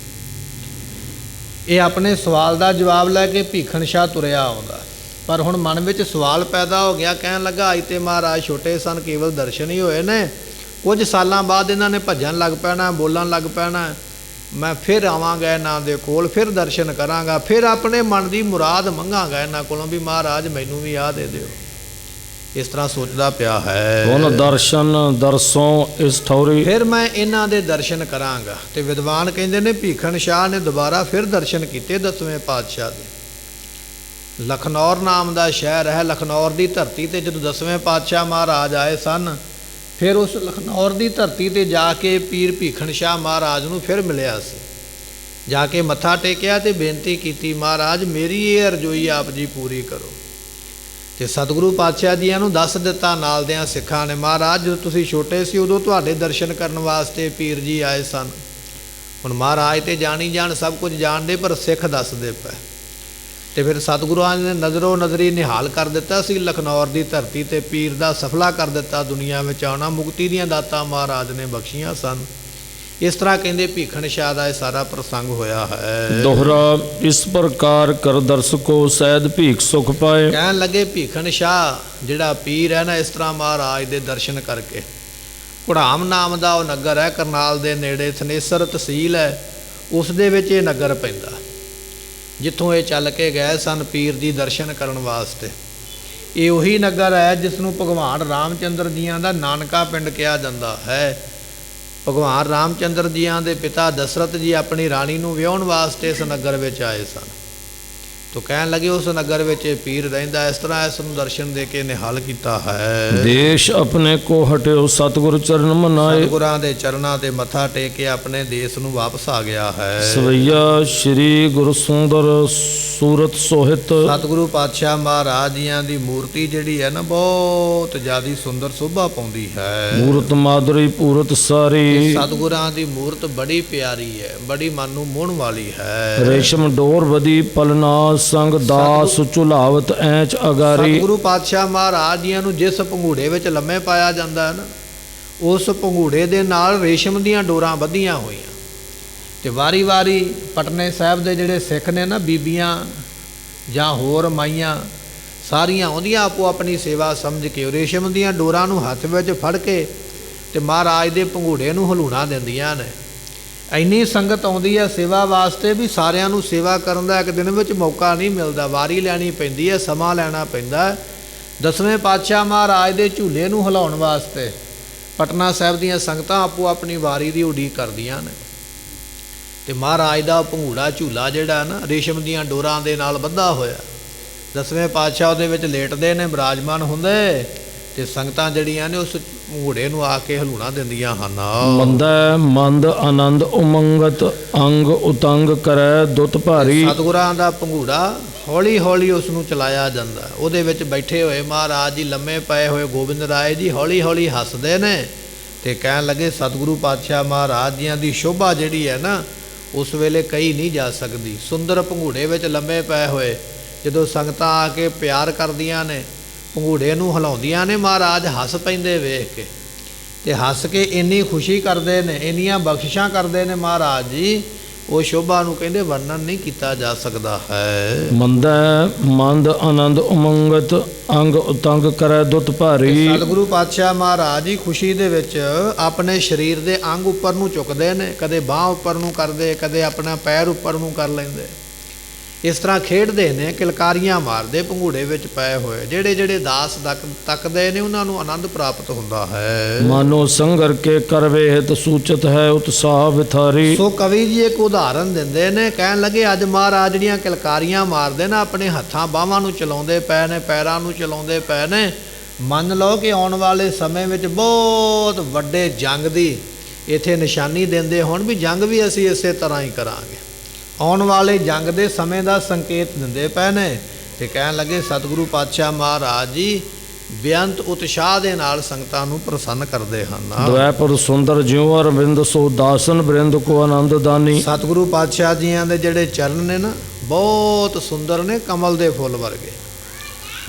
ਇਹ ਆਪਣੇ ਸਵਾਲ ਦਾ ਜਵਾਬ ਲੈ ਕੇ ਭੀਖਣ ਸ਼ਾਹ ਤੁਰਿਆ ਆਉਂਦਾ, ਪਰ ਹੁਣ ਮਨ ਵਿੱਚ ਸਵਾਲ ਪੈਦਾ ਹੋ ਗਿਆ। ਕਹਿਣ ਲੱਗਾ ਅੱਜ ਤੇ ਮਹਾਰਾਜ ਛੋਟੇ ਸਨ, ਕੇਵਲ ਦਰਸ਼ਨ ਹੀ ਹੋਏ ਨੇ, ਕੁਝ ਸਾਲਾਂ ਬਾਅਦ ਇਹਨਾਂ ਨੇ ਭੱਜਣ ਲੱਗ ਪੈਣਾ, ਬੋਲਣ ਲੱਗ ਪੈਣਾ, ਮੈਂ ਫਿਰ ਆਵਾਂਗਾ ਇਹਨਾਂ ਦੇ ਕੋਲ, ਫਿਰ ਦਰਸ਼ਨ ਕਰਾਂਗਾ, ਫਿਰ ਆਪਣੇ ਮਨ ਦੀ ਮੁਰਾਦ ਮੰਗਾਂਗਾ ਇਹਨਾਂ ਕੋਲੋਂ ਵੀ ਮਹਾਰਾਜ ਮੈਨੂੰ ਵੀ ਆਹ ਦੇ ਦਿਓ। ਇਸ ਤਰ੍ਹਾਂ ਸੋਚਦਾ ਪਿਆ ਹੈ, ਹੁਣ ਦਰਸ਼ਨ ਦਰਸੋਂ ਇਸ ਠੌਰੀ, ਫਿਰ ਮੈਂ ਇਹਨਾਂ ਦੇ ਦਰਸ਼ਨ ਕਰਾਂਗਾ। ਤੇ ਵਿਦਵਾਨ ਕਹਿੰਦੇ ਨੇ ਭੀਖਣ ਸ਼ਾਹ ਨੇ ਦੁਬਾਰਾ ਫਿਰ ਦਰਸ਼ਨ ਕੀਤੇ 10ਵੇਂ ਪਾਤਸ਼ਾਹ ਦੇ। ਲਖਨੌਰ ਨਾਮ ਦਾ ਸ਼ਹਿਰ ਹੈ, ਲਖਨੌਰ ਦੀ ਧਰਤੀ 'ਤੇ ਜਦੋਂ 10ਵੇਂ ਪਾਤਸ਼ਾਹ ਮਹਾਰਾਜ ਆਏ ਸਨ, ਫਿਰ ਉਸ ਲਖਨੌਰ ਦੀ ਧਰਤੀ 'ਤੇ ਜਾ ਕੇ ਪੀਰ ਭੀਖਣ ਸ਼ਾਹ ਮਹਾਰਾਜ ਨੂੰ ਫਿਰ ਮਿਲਿਆ ਸੀ। ਜਾ ਕੇ ਮੱਥਾ ਟੇਕਿਆ ਤੇ ਬੇਨਤੀ ਕੀਤੀ, ਮਹਾਰਾਜ ਮੇਰੀ ਇਹ ਅਰਜ਼ੋਈ ਆਪ ਜੀ ਪੂਰੀ ਕਰੋ। ਤੇ ਸਤਿਗੁਰੂ ਪਾਤਸ਼ਾਹ ਜੀਆਂ ਨੂੰ ਦੱਸ ਦਿੱਤਾ ਨਾਲ ਦਿਆਂ ਸਿੱਖਾਂ ਨੇ, ਮਹਾਰਾਜ ਜਦੋਂ ਤੁਸੀਂ ਛੋਟੇ ਸੀ ਉਦੋਂ ਤੁਹਾਡੇ ਦਰਸ਼ਨ ਕਰਨ ਵਾਸਤੇ ਪੀਰ ਜੀ ਆਏ ਸਨ। ਹੁਣ ਮਹਾਰਾਜ ਤੇ ਜਾਣੀ ਜਾਣ ਸਭ ਕੁਝ ਜਾਣਦੇ, ਪਰ ਸਿੱਖ ਦੱਸਦੇ ਪਏ। ਤੇ ਫਿਰ ਸਤਿਗੁਰਾਂ ਨੇ ਨਜ਼ਰੋ ਨਜ਼ਰੀ ਨਿਹਾਲ ਕਰ ਦਿੱਤਾ ਸੀ ਲਖਨੌਰ ਦੀ ਧਰਤੀ 'ਤੇ, ਪੀਰ ਦਾ ਸਫਲਾ ਕਰ ਦਿੱਤਾ ਦੁਨੀਆ ਵਿੱਚ ਆਉਣਾ, ਮੁਕਤੀ ਦੀਆਂ ਦਾਤਾਂ ਮਹਾਰਾਜ ਨੇ ਬਖਸ਼ੀਆਂ ਸਨ। ਇਸ ਤਰ੍ਹਾਂ ਕਹਿੰਦੇ ਭੀਖਣ ਸ਼ਾਹ ਦਾ ਇਹ ਸਾਰਾ ਪ੍ਰਸੰਗ ਹੋਇਆ ਹੈ। ਦੋਹਰਾ ਇਸ ਪ੍ਰਕਾਰ ਕਰ ਦਰਸਕੋ ਸੈਦ ਭੀਖ ਸੁਖ ਪਾਏ। ਕਹਿਣ ਲੱਗੇ ਭੀਖਣ ਸ਼ਾਹ ਜਿਹੜਾ ਪੀਰ ਹੈ ਨਾ, ਇਸ ਤਰ੍ਹਾਂ ਮਹਾਰਾਜ ਦੇ ਦਰਸ਼ਨ ਕਰਕੇ, ਘੁੜਾਮ ਨਾਮ ਦਾ ਉਹ ਨਗਰ ਹੈ ਕਰਨਾਲ ਦੇ ਨੇੜੇ, ਥਨੇਸਰ ਤਹਿਸੀਲ ਹੈ, ਉਸ ਦੇ ਵਿੱਚ ਇਹ ਨਗਰ ਪੈਂਦਾ ਜਿੱਥੋਂ ਇਹ ਚੱਲ ਕੇ ਗਏ ਸਨ ਪੀਰ ਦੀ ਦਰਸ਼ਨ ਕਰਨ ਵਾਸਤੇ। ਇਹ ਉਹੀ ਨਗਰ ਹੈ ਜਿਸ ਨੂੰ ਭਗਵਾਨ ਰਾਮ ਚੰਦਰ ਜੀਆਂ ਦਾ ਨਾਨਕਾ ਪਿੰਡ ਕਿਹਾ ਜਾਂਦਾ ਹੈ। ਭਗਵਾਨ ਰਾਮ ਚੰਦਰ ਜੀਆਂ ਦੇ ਪਿਤਾ ਦਸ਼ਰਥ ਜੀ ਆਪਣੀ ਰਾਣੀ ਨੂੰ ਵਿਆਹੁਣ ਵਾਸਤੇ ਇਸ ਨਗਰ ਵਿੱਚ ਆਏ ਸਨ। ਤੋ ਕਹਿਣ ਲੱਗੇ ਉਸ ਨਗਰ ਵਿੱਚ ਇਹ ਪੀਰ ਰਹਿੰਦਾ। ਇਸ ਤਰ੍ਹਾਂ ਇਸ ਨੂੰ ਦਰਸ਼ਨ ਦੇ ਕੇ ਨਿਹਾਲ ਕੀਤਾ ਹੈ। ਦੇਸ਼ ਆਪਣੇ ਕੋ ਹਟਿਓ ਸਤਿਗੁਰ ਚਰਨ ਮਨਾਏ। ਸਤਿਗੁਰਾਂ ਦੇ ਚਰਨਾਂ ਤੇ ਮੱਥਾ ਟੇਕ ਕੇ ਆਪਣੇ ਦੇਸ਼ ਨੂੰ ਵਾਪਸ ਆ ਗਿਆ ਹੈ। ਸਵਈਆ ਸ਼੍ਰੀ ਗੁਰੂ ਸੁੰਦਰ ਸੂਰਤ ਸੋਹਿਤ। ਸਤਿਗੁਰੂ ਪਾਤਸ਼ਾਹ ਮਹਾਰਾਜ ਜੀਆਂ ਦੀ ਮੂਰਤੀ ਜਿਹੜੀ ਹੈ ਨਾ, ਬਹੁਤ ਜ਼ਿਆਦਾ ਸੁੰਦਰ ਸ਼ੋਭਾ ਪਾਉਂਦੀ ਹੈ। ਮੂਰਤ ਮਾਧੁਰੀ ਪੂਰਤ ਸਾਰੀ। ਸਤਿਗੁਰਾਂ ਦੀ ਮੂਰਤ ਬੜੀ ਪਿਆਰੀ ਹੈ, ਬੜੀ ਮਨ ਨੂੰ ਮੋਹਣ ਵਾਲੀ ਹੈ। ਰੇਸ਼ਮ ਡੋਰ ਵਧੀ ਪਲਨਾ ਸੰਗ ਦਾਸ ਝੁਲਾਵਤ ਐਚ ਅਗਾਰੀ। ਸਤਿਗੁਰੂ ਪਾਤਸ਼ਾਹ ਮਹਾਰਾਜ ਜੀਆਂ ਨੂੰ ਜਿਸ ਪੰਘੂੜੇ ਵਿੱਚ ਲੰਮੇ ਪਾਇਆ ਜਾਂਦਾ ਹੈ ਨਾ, ਉਸ ਪੰਘੂੜੇ ਦੇ ਨਾਲ ਰੇਸ਼ਮ ਦੀਆਂ ਡੋਰਾਂ ਬੱਧੀਆਂ ਹੋਈਆਂ। ਤੇ ਵਾਰੀ ਵਾਰੀ ਪਟਨੇ ਸਾਹਿਬ ਦੇ ਜਿਹੜੇ ਸਿੱਖ ਨੇ ਨਾ, ਬੀਬੀਆਂ ਜਾਂ ਹੋਰ ਮਾਈਆਂ ਸਾਰੀਆਂ ਆਉਂਦੀਆਂ ਆਪੋ ਆਪਣੀ ਸੇਵਾ ਸਮਝ ਕੇ ਰੇਸ਼ਮ ਦੀਆਂ ਡੋਰਾਂ ਨੂੰ ਹੱਥ ਵਿੱਚ ਫੜ ਕੇ ਤੇ ਮਹਾਰਾਜ ਦੇ ਪੰਘੂੜੇ ਨੂੰ ਹਲੂਣਾ ਦਿੰਦੀਆਂ ਨੇ। ਇੰਨੀ ਸੰਗਤ ਆਉਂਦੀ ਹੈ ਸੇਵਾ ਵਾਸਤੇ ਵੀ ਸਾਰਿਆਂ ਨੂੰ ਸੇਵਾ ਕਰਨ ਦਾ ਇੱਕ ਦਿਨ ਵਿੱਚ ਮੌਕਾ ਨਹੀਂ ਮਿਲਦਾ, ਵਾਰੀ ਲੈਣੀ ਪੈਂਦੀ ਹੈ, ਸਮਾਂ ਲੈਣਾ ਪੈਂਦਾ। 10ਵੇਂ ਪਾਤਸ਼ਾਹ ਮਹਾਰਾਜ ਦੇ ਝੂਲੇ ਨੂੰ ਹਿਲਾਉਣ ਵਾਸਤੇ ਪਟਨਾ ਸਾਹਿਬ ਦੀਆਂ ਸੰਗਤਾਂ ਆਪੋ ਆਪਣੀ ਵਾਰੀ ਦੀ ਉਡੀਕ ਕਰਦੀਆਂ ਨੇ। ਤੇ ਮਹਾਰਾਜ ਦਾ ਪੰਘੂੜਾ ਝੂਲਾ ਜਿਹੜਾ ਨਾ, ਰੇਸ਼ਮ ਦੀਆਂ ਡੋਰਾਂ ਦੇ ਨਾਲ ਬੱਧਾ ਹੋਇਆ। 10ਵੇਂ ਪਾਤਸ਼ਾਹ ਉਹਦੇ ਵਿੱਚ ਲੇਟਦੇ ਨੇ, ਬਿਰਾਜਮਾਨ ਹੁੰਦੇ, ਤੇ ਸੰਗਤਾਂ ਜਿਹੜੀਆਂ ਨੇ ਉਸ ਭੰਗੂੜੇ ਨੂੰ ਆ ਕੇ ਹਲੂਣਾ ਦਿੰਦੀਆਂ ਹਨ। ਮੰਦੈ ਮੰਦ ਆਨੰਦ ਉਮੰਗਤ ਅੰਗ ਉਤੰਗ ਕਰੈ ਦੁੱਤ ਭਾਰੀ। ਸਤਿਗੁਰਾਂ ਦਾ ਭੰਗੂੜਾ ਹੌਲੀ ਹੌਲੀ ਉਸ ਨੂੰ ਚਲਾਇਆ ਜਾਂਦਾ। ਉਹਦੇ ਵਿੱਚ ਬੈਠੇ ਹੋਏ ਮਹਾਰਾਜ ਜੀ, ਲੰਮੇ ਪਏ ਹੋਏ ਗੋਬਿੰਦ ਰਾਏ ਜੀ ਹੌਲੀ ਹੌਲੀ ਹੱਸਦੇ ਨੇ ਤੇ ਕਹਿਣ ਲੱਗੇ ਸਤਿਗੁਰੂ ਪਾਤਸ਼ਾਹ ਮਹਾਰਾਜ ਜੀਆਂ ਦੀ ਸ਼ੋਭਾ ਜਿਹੜੀ ਹੈ ਨਾ, ਉਸ ਵੇਲੇ ਕਹੀ ਨਹੀਂ ਜਾ ਸਕਦੀ। ਸੁੰਦਰ ਭੰਗੂੜੇ ਵਿੱਚ ਲੰਮੇ ਪਏ ਹੋਏ ਜਦੋਂ ਸੰਗਤਾਂ ਆ ਕੇ ਪਿਆਰ ਕਰਦੀਆਂ ਨੇ, ਭੰਗੂੜੇ ਨੂੰ ਹਿਲਾਉਂਦੀਆਂ ਨੇ, ਮਹਾਰਾਜ ਹੱਸ ਪੈਂਦੇ ਵੇਖ ਕੇ, ਤੇ ਹੱਸ ਕੇ ਇੰਨੀ ਖੁਸ਼ੀ ਕਰਦੇ ਨੇ, ਇੰਨੀਆਂ ਬਖਸ਼ਿਸ਼ਾਂ ਕਰਦੇ ਨੇ ਮਹਾਰਾਜ ਜੀ, ਉਹ ਸ਼ੋਭਾ ਨੂੰ ਕਹਿੰਦੇ ਵਰਣਨ ਨਹੀਂ ਕੀਤਾ ਜਾ ਸਕਦਾ ਹੈ। ਮੰਦੈ ਮੰਦ ਆਨੰਦ ਉਮੰਗਤ ਅੰਗ ਉਤੰਗ ਕਰੈ ਦੁੱਤ ਭਾਰੀ। ਸਤਿਗੁਰੂ ਪਾਤਸ਼ਾਹ ਮਹਾਰਾਜ ਜੀ ਖੁਸ਼ੀ ਦੇ ਵਿੱਚ ਆਪਣੇ ਸਰੀਰ ਦੇ ਅੰਗ ਉੱਪਰ ਨੂੰ ਚੁੱਕਦੇ ਨੇ, ਕਦੇ ਬਾਹ ਉੱਪਰ ਨੂੰ ਕਰਦੇ, ਕਦੇ ਆਪਣਾ ਪੈਰ ਉੱਪਰ ਨੂੰ ਕਰ ਲੈਂਦੇ। ਇਸ ਤਰ੍ਹਾਂ ਖੇਡਦੇ ਨੇ, ਕਿਲਕਾਰੀਆਂ ਮਾਰਦੇ ਭੰਗੂੜੇ ਵਿੱਚ ਪਏ ਹੋਏ। ਜਿਹੜੇ ਜਿਹੜੇ ਦਾਸ ਤੱਕਦੇ ਨੇ ਉਹਨਾਂ ਨੂੰ ਆਨੰਦ ਪ੍ਰਾਪਤ ਹੁੰਦਾ ਹੈ। ਮਾਨੋ ਸੰਗਰ ਕੇ ਕਰਵੇ ਹਿਤ ਸੂਚਤ ਹੈ ਉਤਸਾਹ ਵਿਥਾਰੀ। ਸੋ ਕਵੀ ਜੀ ਇੱਕ ਉਦਾਹਰਨ ਦਿੰਦੇ ਨੇ, ਕਹਿਣ ਲੱਗੇ ਅੱਜ ਮਹਾਰਾਜ ਜਿਹੜੀਆਂ ਕਿਲਕਾਰੀਆਂ ਮਾਰਦੇ ਨੇ, ਆਪਣੇ ਹੱਥਾਂ ਬਾਹਾਂ ਨੂੰ ਚਲਾਉਂਦੇ ਪਏ ਨੇ, ਪੈਰਾਂ ਨੂੰ ਚਲਾਉਂਦੇ ਪਏ ਨੇ, ਮੰਨ ਲਓ ਕਿ ਆਉਣ ਵਾਲੇ ਸਮੇਂ ਵਿੱਚ ਬਹੁਤ ਵੱਡੇ ਜੰਗ ਦੀ ਇੱਥੇ ਨਿਸ਼ਾਨੀ ਦਿੰਦੇ ਹੋਣ ਵੀ ਜੰਗ ਵੀ ਅਸੀਂ ਇਸੇ ਤਰ੍ਹਾਂ ਹੀ ਕਰਾਂਗੇ। ਆਉਣ ਵਾਲੇ ਜੰਗ ਦੇ ਸਮੇਂ ਦਾ ਸੰਕੇਤ ਦਿੰਦੇ ਪਏ ਨੇ ਤੇ ਕਹਿਣ ਲੱਗੇ ਸਤਿਗੁਰੂ ਪਾਤਸ਼ਾਹ ਮਹਾਰਾਜ ਜੀ ਬੇਅੰਤ ਉਤਸ਼ਾਹ ਦੇ ਨਾਲ ਸੰਗਤਾਂ ਨੂੰ ਪ੍ਰਸੰਨ ਕਰਦੇ ਹਨ। ਦਵੈਪੁਰ ਸੁੰਦਰ ਜਿਉ ਅਰਵਿੰਦ ਸੋ ਦਾਸਨ ਬ੍ਰਿੰਦ ਕੋ ਆਨੰਦ ਦਾਨੀ। ਸਤਿਗੁਰੂ ਪਾਤਸ਼ਾਹ ਜੀਆਂ ਦੇ ਜਿਹੜੇ ਚਰਨ ਨੇ ਨਾ, ਬਹੁਤ ਸੁੰਦਰ ਨੇ, ਕਮਲ ਦੇ ਫੁੱਲ ਵਰਗੇ।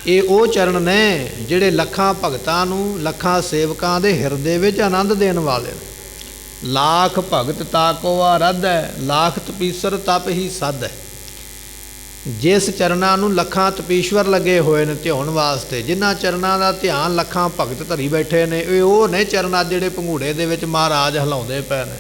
ਇਹ ਉਹ ਚਰਨ ਨੇ ਜਿਹੜੇ ਲੱਖਾਂ ਭਗਤਾਂ ਨੂੰ, ਲੱਖਾਂ ਸੇਵਕਾਂ ਦੇ ਹਿਰਦੇ ਵਿੱਚ ਆਨੰਦ ਦੇਣ ਵਾਲੇ ਨੇ। ਲਾਖ ਭਗਤ ਤਾਕੋ ਆਰਧ ਹੈ, ਲਾਖ ਤਪੀਸਰ ਤਪ ਹੀ ਸਦ ਹੈ। ਜਿਸ ਚਰਨਾਂ ਨੂੰ ਲੱਖਾਂ ਤਪੀਸ਼ਵਰ ਲੱਗੇ ਹੋਏ ਨੇ ਧਿਆਉਣ ਵਾਸਤੇ, ਜਿਨ੍ਹਾਂ ਚਰਨਾਂ ਦਾ ਧਿਆਨ ਲੱਖਾਂ ਭਗਤ ਧਰੀ ਬੈਠੇ ਨੇ, ਇਹ ਉਹ ਨੇ ਚਰਨਾਂ ਜਿਹੜੇ ਭੰਗੂੜੇ ਦੇ ਵਿੱਚ ਮਹਾਰਾਜ ਹਿਲਾਉਂਦੇ ਪਏ ਨੇ,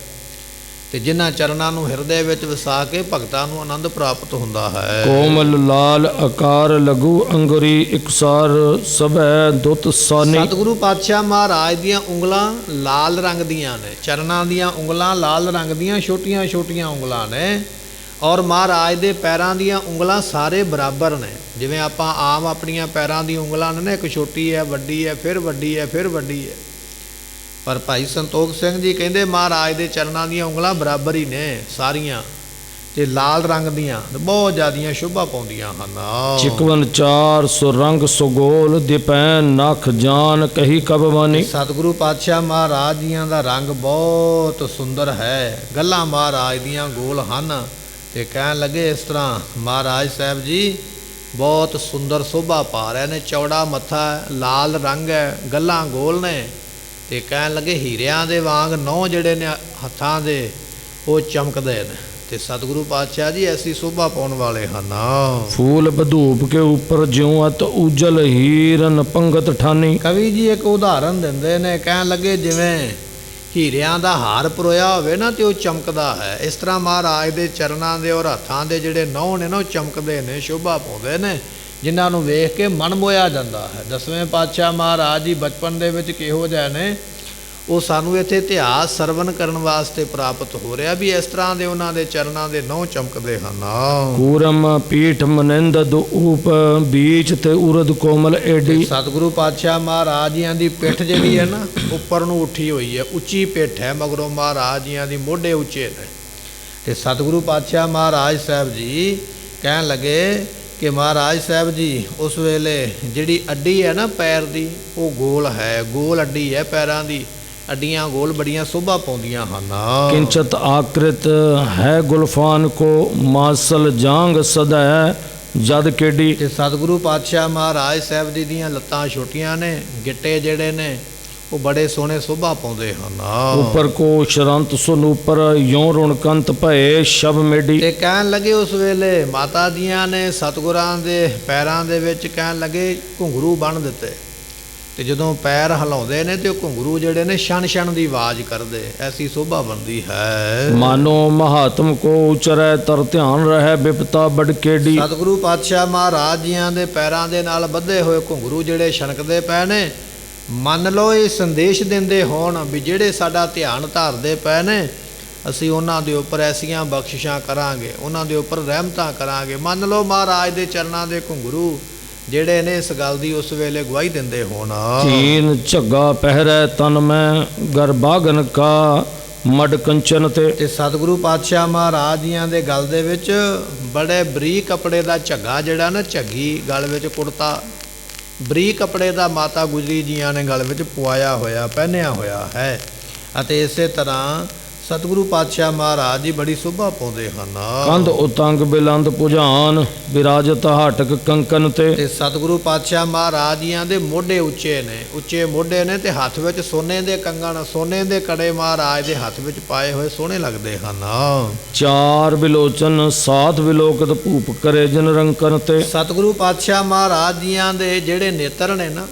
ਤੇ ਜਿਨ੍ਹਾਂ ਚਰਨਾਂ ਨੂੰ ਹਿਰਦੇ ਵਿੱਚ ਵਸਾ ਕੇ ਭਗਤਾਂ ਨੂੰ ਆਨੰਦ ਪ੍ਰਾਪਤ ਹੁੰਦਾ ਹੈ। ਕੋਮਲ ਲਾਲ ਆਕਾਰ ਲਘੂ ਅੰਗੁਰੀ ਇਕਸਾਰ ਸਭੈ ਦੁੱਤ ਸਾਨੀ। ਸਤਿਗੁਰੂ ਪਾਤਸ਼ਾਹ ਮਹਾਰਾਜ ਦੀਆਂ ਉਂਗਲਾਂ ਲਾਲ ਰੰਗ ਦੀਆਂ ਨੇ, ਚਰਨਾਂ ਦੀਆਂ ਉਂਗਲਾਂ ਲਾਲ ਰੰਗ ਦੀਆਂ ਛੋਟੀਆਂ ਛੋਟੀਆਂ ਉਂਗਲਾਂ ਨੇ, ਔਰ ਮਹਾਰਾਜ ਦੇ ਪੈਰਾਂ ਦੀਆਂ ਉਂਗਲਾਂ ਸਾਰੇ ਬਰਾਬਰ ਨੇ। ਜਿਵੇਂ ਆਪਾਂ ਆਮ ਆਪਣੀਆਂ ਪੈਰਾਂ ਦੀਆਂ ਉਂਗਲਾਂ ਨੇ ਨਾ, ਇੱਕ ਛੋਟੀ ਹੈ, ਵੱਡੀ ਹੈ, ਫਿਰ ਵੱਡੀ ਹੈ, ਫਿਰ ਵੱਡੀ ਹੈ, ਪਰ ਭਾਈ ਸੰਤੋਖ ਸਿੰਘ ਜੀ ਕਹਿੰਦੇ ਮਹਾਰਾਜ ਦੇ ਚਰਨਾਂ ਦੀਆਂ ਉਂਗਲਾਂ ਬਰਾਬਰ ਹੀ ਨੇ ਸਾਰੀਆਂ, ਤੇ ਲਾਲ ਰੰਗ ਦੀਆਂ ਬਹੁਤ ਜ਼ਿਆਦੀਆਂ ਸ਼ੋਭਾ ਪਾਉਂਦੀਆਂ ਹਨ। ਚਿਕਵਨ ਚਾਰ ਸੋ ਰੰਗ ਸੋ ਗੋਲ ਦਿਪੈਨ ਨਖ ਜਾਨ ਕਹੀ ਕਬ ਬਾਨੀ। ਸਤਿਗੁਰੂ ਪਾਤਸ਼ਾਹ ਮਹਾਰਾਜ ਜੀਆਂ ਦਾ ਰੰਗ ਬਹੁਤ ਸੁੰਦਰ ਹੈ, ਗੱਲਾਂ ਮਹਾਰਾਜ ਦੀਆਂ ਗੋਲ ਹਨ, ਤੇ ਕਹਿਣ ਲੱਗੇ ਇਸ ਤਰ੍ਹਾਂ ਮਹਾਰਾਜ ਸਾਹਿਬ ਜੀ ਬਹੁਤ ਸੁੰਦਰ ਸ਼ੋਭਾ ਪਾ ਰਹੇ ਨੇ। ਚੌੜਾ ਮੱਥਾ, ਲਾਲ ਰੰਗ ਹੈ, ਗੱਲਾਂ ਗੋਲ ਨੇ, ਤੇ ਕਹਿਣ ਲੱਗੇ ਹੀਰਿਆਂ ਦੇ ਵਾਂਗ ਨਹੁੰ ਜਿਹੜੇ ਨੇ ਹੱਥਾਂ ਦੇ ਉਹ ਚਮਕਦੇ ਨੇ, ਤੇ ਸਤਿਗੁਰੂ ਪਾਤਸ਼ਾਹ ਜੀ ਐਸੀ ਸ਼ੋਭਾ ਪਾਉਣ ਵਾਲੇ ਹਨ। ਫੂਲ ਬਧੂਪ ਕੇ ਉੱਪਰ ਜਿਉ ਅਤ ਉਜਲ ਹੀਰਨ ਪੰਗਤ ਠਾਨੀ। ਕਵੀ ਜੀ ਇੱਕ ਉਦਾਹਰਨ ਦਿੰਦੇ ਨੇ, ਕਹਿਣ ਲੱਗੇ ਜਿਵੇਂ ਹੀਰਿਆਂ ਦਾ ਹਾਰ ਪਰੋਇਆ ਹੋਵੇ ਨਾ ਤੇ ਉਹ ਚਮਕਦਾ ਹੈ, ਇਸ ਤਰ੍ਹਾਂ ਮਹਾਰਾਜ ਦੇ ਚਰਨਾਂ ਦੇ ਔਰ ਹੱਥਾਂ ਦੇ ਜਿਹੜੇ ਨਹੁੰ ਨੇ ਨਾ ਉਹ ਚਮਕਦੇ ਨੇ, ਸ਼ੋਭਾ ਪਾਉਂਦੇ ਨੇ, ਜਿਨ੍ਹਾਂ ਨੂੰ ਵੇਖ ਕੇ ਮਨ ਮੋਹਿਆ ਜਾਂਦਾ ਹੈ। 10ਵੇਂ ਪਾਤਸ਼ਾਹ ਮਹਾਰਾਜ ਜੀ ਬਚਪਨ ਦੇ ਵਿੱਚ ਕਿਹੋ ਜਿਹੇ ਨੇ, ਉਹ ਸਾਨੂੰ ਇੱਥੇ ਇਤਿਹਾਸ ਸਰਵਨ ਕਰਨ ਵਾਸਤੇ ਪ੍ਰਾਪਤ ਹੋ ਰਿਹਾ ਵੀ ਇਸ ਤਰ੍ਹਾਂ ਦੇ ਉਹਨਾਂ ਦੇ ਚਰਨਾਂ ਦੇ ਨਹੁੰ ਚਮਕਦੇ ਹਨ। ਕੂਰਮ ਪੀਠ ਮਨਿੰਦ ਊਪ ਬੀਚ ਤੇ ਉਰਦ ਕੋਮਲ ਏਡੀ। ਸਤਿਗੁਰੂ ਪਾਤਸ਼ਾਹ ਮਹਾਰਾਜ ਜੀਆਂ ਦੀ ਪਿੱਠ ਜਿਹੜੀ ਹੈ ਨਾ ਉੱਪਰ ਨੂੰ ਉੱਠੀ ਹੋਈ ਹੈ, ਉੱਚੀ ਪਿੱਠ ਹੈ, ਮਗਰੋਂ ਮਹਾਰਾਜ ਜੀਆਂ ਦੀ ਮੋਢੇ ਉੱਚੇ ਨੇ, ਤੇ ਸਤਿਗੁਰੂ ਪਾਤਸ਼ਾਹ ਮਹਾਰਾਜ ਸਾਹਿਬ ਜੀ ਕਹਿਣ ਲੱਗੇ ਕਿ ਮਹਾਰਾਜ ਸਾਹਿਬ ਜੀ ਉਸ ਵੇਲੇ ਜਿਹੜੀ ਅੱਡੀ ਹੈ ਨਾ ਪੈਰ ਦੀ ਉਹ ਗੋਲ ਹੈ, ਗੋਲ ਅੱਡੀ ਹੈ ਪੈਰਾਂ ਦੀ, ਅੱਡੀਆਂ ਗੋਲ ਬੜੀਆਂ ਸ਼ੋਭਾ ਪਾਉਂਦੀਆਂ ਹਨ। ਕਿੰਚਤ ਆਕ੍ਰਿਤ ਹੈ ਗੁਲਫਾਨ ਕੋ ਮਾਸਲ ਜਾਂਗ ਸਦਾ ਜਦ ਕੇਡੀ। ਤੇ ਸਤਿਗੁਰੂ ਪਾਤਸ਼ਾਹ ਮਹਾਰਾਜ ਸਾਹਿਬ ਜੀ ਦੀਆਂ ਲੱਤਾਂ ਛੋਟੀਆਂ ਨੇ, ਗਿੱਟੇ ਜਿਹੜੇ ਨੇ ਉਹ ਬੜੇ ਸੋਹਣੇ ਸ਼ੋਭਾ ਪਾਉਂਦੇ ਹਨ। ਉੱਪਰ ਕੋ ਸ਼ਰੰਤ ਸੁਨ ਉੱਪਰ ਯੋਂ ਰੁਣਕੰਤ ਭਏ ਸ਼ਬ ਮੇਡੀ। ਤੇ ਕਹਿਣ ਲੱਗੇ ਉਸ ਵੇਲੇ ਮਾਤਾ ਜੀਆਂ ਨੇ ਸਤਿਗੁਰਾਂ ਦੇ ਪੈਰਾਂ ਦੇ ਵਿੱਚ ਕਹਿਣ ਲੱਗੇ ਘੁੰਗਰੂ ਬੰਨ੍ਹ ਦਿੱਤੇ, ਤੇ ਜਦੋਂ ਪੈਰ ਹਿਲਾਉਂਦੇ ਨੇ ਤੇ ਉਹ ਘੁੰਗਰੂ ਜਿਹੜੇ ਨੇ ਛਣ ਛਣ ਦੀ ਆਵਾਜ਼ ਕਰਦੇ, ਐਸੀ ਸ਼ੋਭਾ ਬਣਦੀ ਹੈ। ਮਾਨੋ ਮਹਾਤਮ ਕੋ ਉਚਰੈ ਤਰ ਧਿਆਨ ਰਹਿ ਬਿਪਤਾ ਬੜ ਕੇਡੀ। ਸਤਿਗੁਰੂ ਪਾਤਸ਼ਾਹ ਮਹਾਰਾਜ ਜੀਆਂ ਦੇ ਪੈਰਾਂ ਦੇ ਨਾਲ ਬੱਧੇ ਹੋਏ ਘੁੰਗਰੂ ਜਿਹੜੇ ਛਣਕਦੇ ਪਏ ਨੇ, ਮੰਨ ਲਓ ਇਹ ਸੰਦੇਸ਼ ਦਿੰਦੇ ਹੋਣ ਵੀ ਜਿਹੜੇ ਸਾਡਾ ਧਿਆਨ ਧਾਰਦੇ ਪਏ ਨੇ ਅਸੀਂ ਉਹਨਾਂ ਦੇ ਉੱਪਰ ਐਸੀਆਂ ਬਖਸ਼ਿਸ਼ਾਂ ਕਰਾਂਗੇ, ਉਹਨਾਂ ਦੇ ਉੱਪਰ ਰਹਿਮਤਾਂ ਕਰਾਂਗੇ। ਮੰਨ ਲਓ ਮਹਾਰਾਜ ਦੇ ਚਰਨਾਂ ਦੇ ਘੁੰਗਰੂ ਜਿਹੜੇ ਨੇ ਇਸ ਗੱਲ ਦੀ ਉਸ ਵੇਲੇ ਗਵਾਹੀ ਦਿੰਦੇ ਹੋਣ। ਕੀਨ ਝੱਗਾ ਪਹਿਰੈ ਤਨ ਮੈਂ ਗਰਬਾਗਨ ਕਾ ਮਡ ਕੰਚਨ ਤੇ ਸਤਿਗੁਰੂ ਪਾਤਸ਼ਾਹ ਮਹਾਰਾਜ ਜੀਆਂ ਦੇ ਗਲ ਦੇ ਵਿੱਚ ਬੜੇ ਬਰੀਕ ਕੱਪੜੇ ਦਾ ਝੱਗਾ, ਜਿਹੜਾ ਨਾ ਝੱਗੀ ਗਲ ਵਿੱਚ ਕੁੜਤਾ ਬਰੀਕ ਕੱਪੜੇ ਦਾ ਮਾਤਾ ਗੁਜਰੀ ਜੀਆਂ ਨੇ ਗਲ ਵਿੱਚ ਪਵਾਇਆ ਹੋਇਆ, ਪਹਿਨਿਆ ਹੋਇਆ ਹੈ। ਅਤੇ ਇਸੇ ਤਰ੍ਹਾਂ ਸਤਿਗੁਰੂ ਪਾਤਸ਼ਾਹ ਮਹਾਰਾਜ ਜੀ ਬੜੀ ਸ਼ੋਭਾ ਪਾਉਂਦੇ ਹਨ। ਕੰਧ ਉਤੰਗ ਬਿਲੰਦ ਭੁਜਾਨ ਬਿਰਾਜਤ ਹਟਕ ਕੰਕਨ ਤੇ ਸਤਿਗੁਰੂ ਪਾਤਸ਼ਾਹ ਮਹਾਰਾਜ ਜੀਆਂ ਦੇ ਮੋਢੇ ਉੱਚੇ ਨੇ, ਉੱਚੇ ਮੋਢੇ ਨੇ, ਤੇ ਹੱਥ ਵਿੱਚ ਸੋਨੇ ਦੇ ਕੰਗਣ, ਸੋਨੇ ਦੇ ਕੜੇ ਮਹਾਰਾਜ ਦੇ ਹੱਥ ਵਿੱਚ ਪਾਏ ਹੋਏ ਸੋਹਣੇ ਲੱਗਦੇ ਹਨ। ਚਾਰ ਬਿਲੋਚਨ ਸਾਧ ਬਿਲੋਕਤ ਭੂਪ ਕਰੇ ਜਨ ਰੰਕਨ ਤੇ ਸਤਿਗੁਰੂ ਪਾਤਸ਼ਾਹ ਮਹਾਰਾਜ ਜੀਆਂ ਦੇ ਜਿਹੜੇ ਨੇਤਰ ਨੇ ਨਾ,